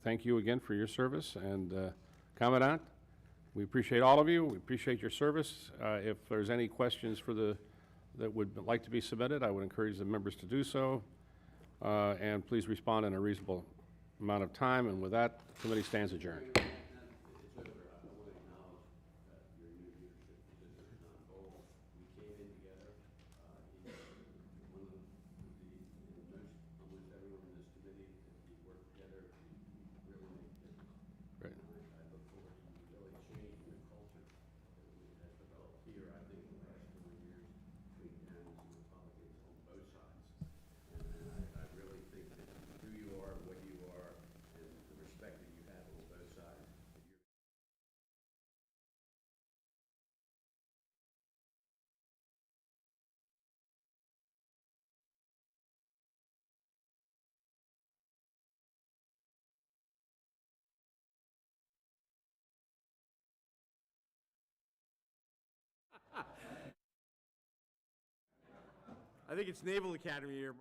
thank you again for your service, and Commandant, we appreciate all of you. We appreciate your service. If there's any questions that would like to be submitted, I would encourage the members to do so, and please respond in a reasonable amount of time. And with that, the committee stands adjourned. I think it's Naval Academy year.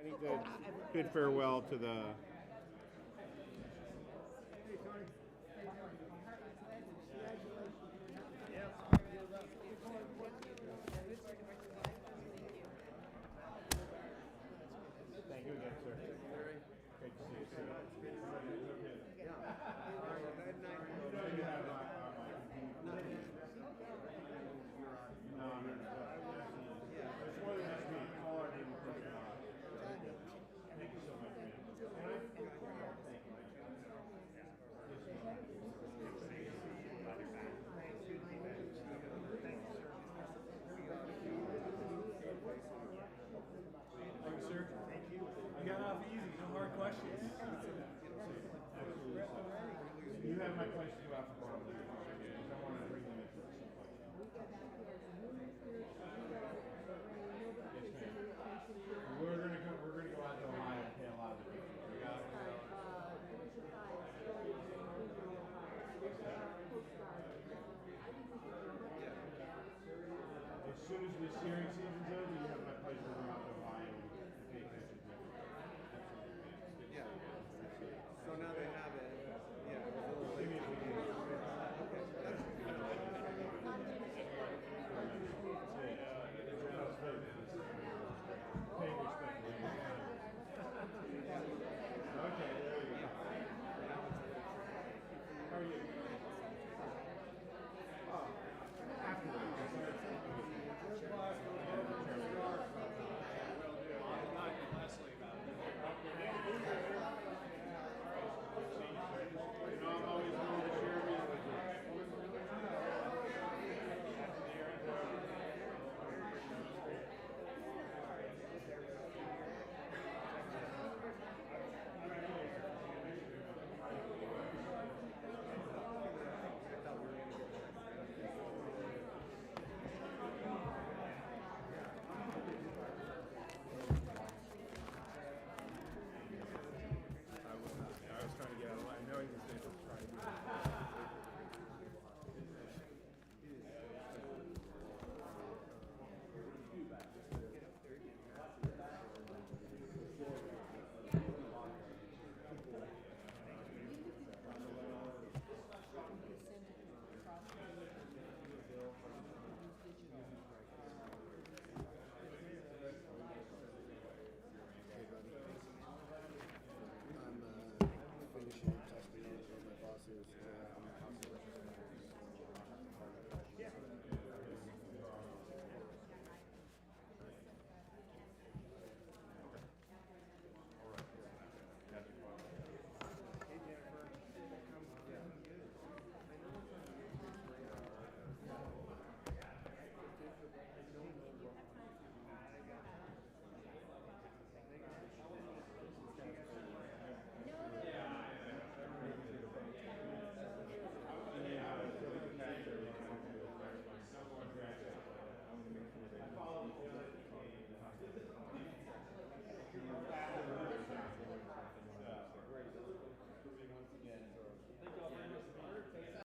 I need to bid farewell to the Thank you again, sir. Great to see you, sir. You have my questions about the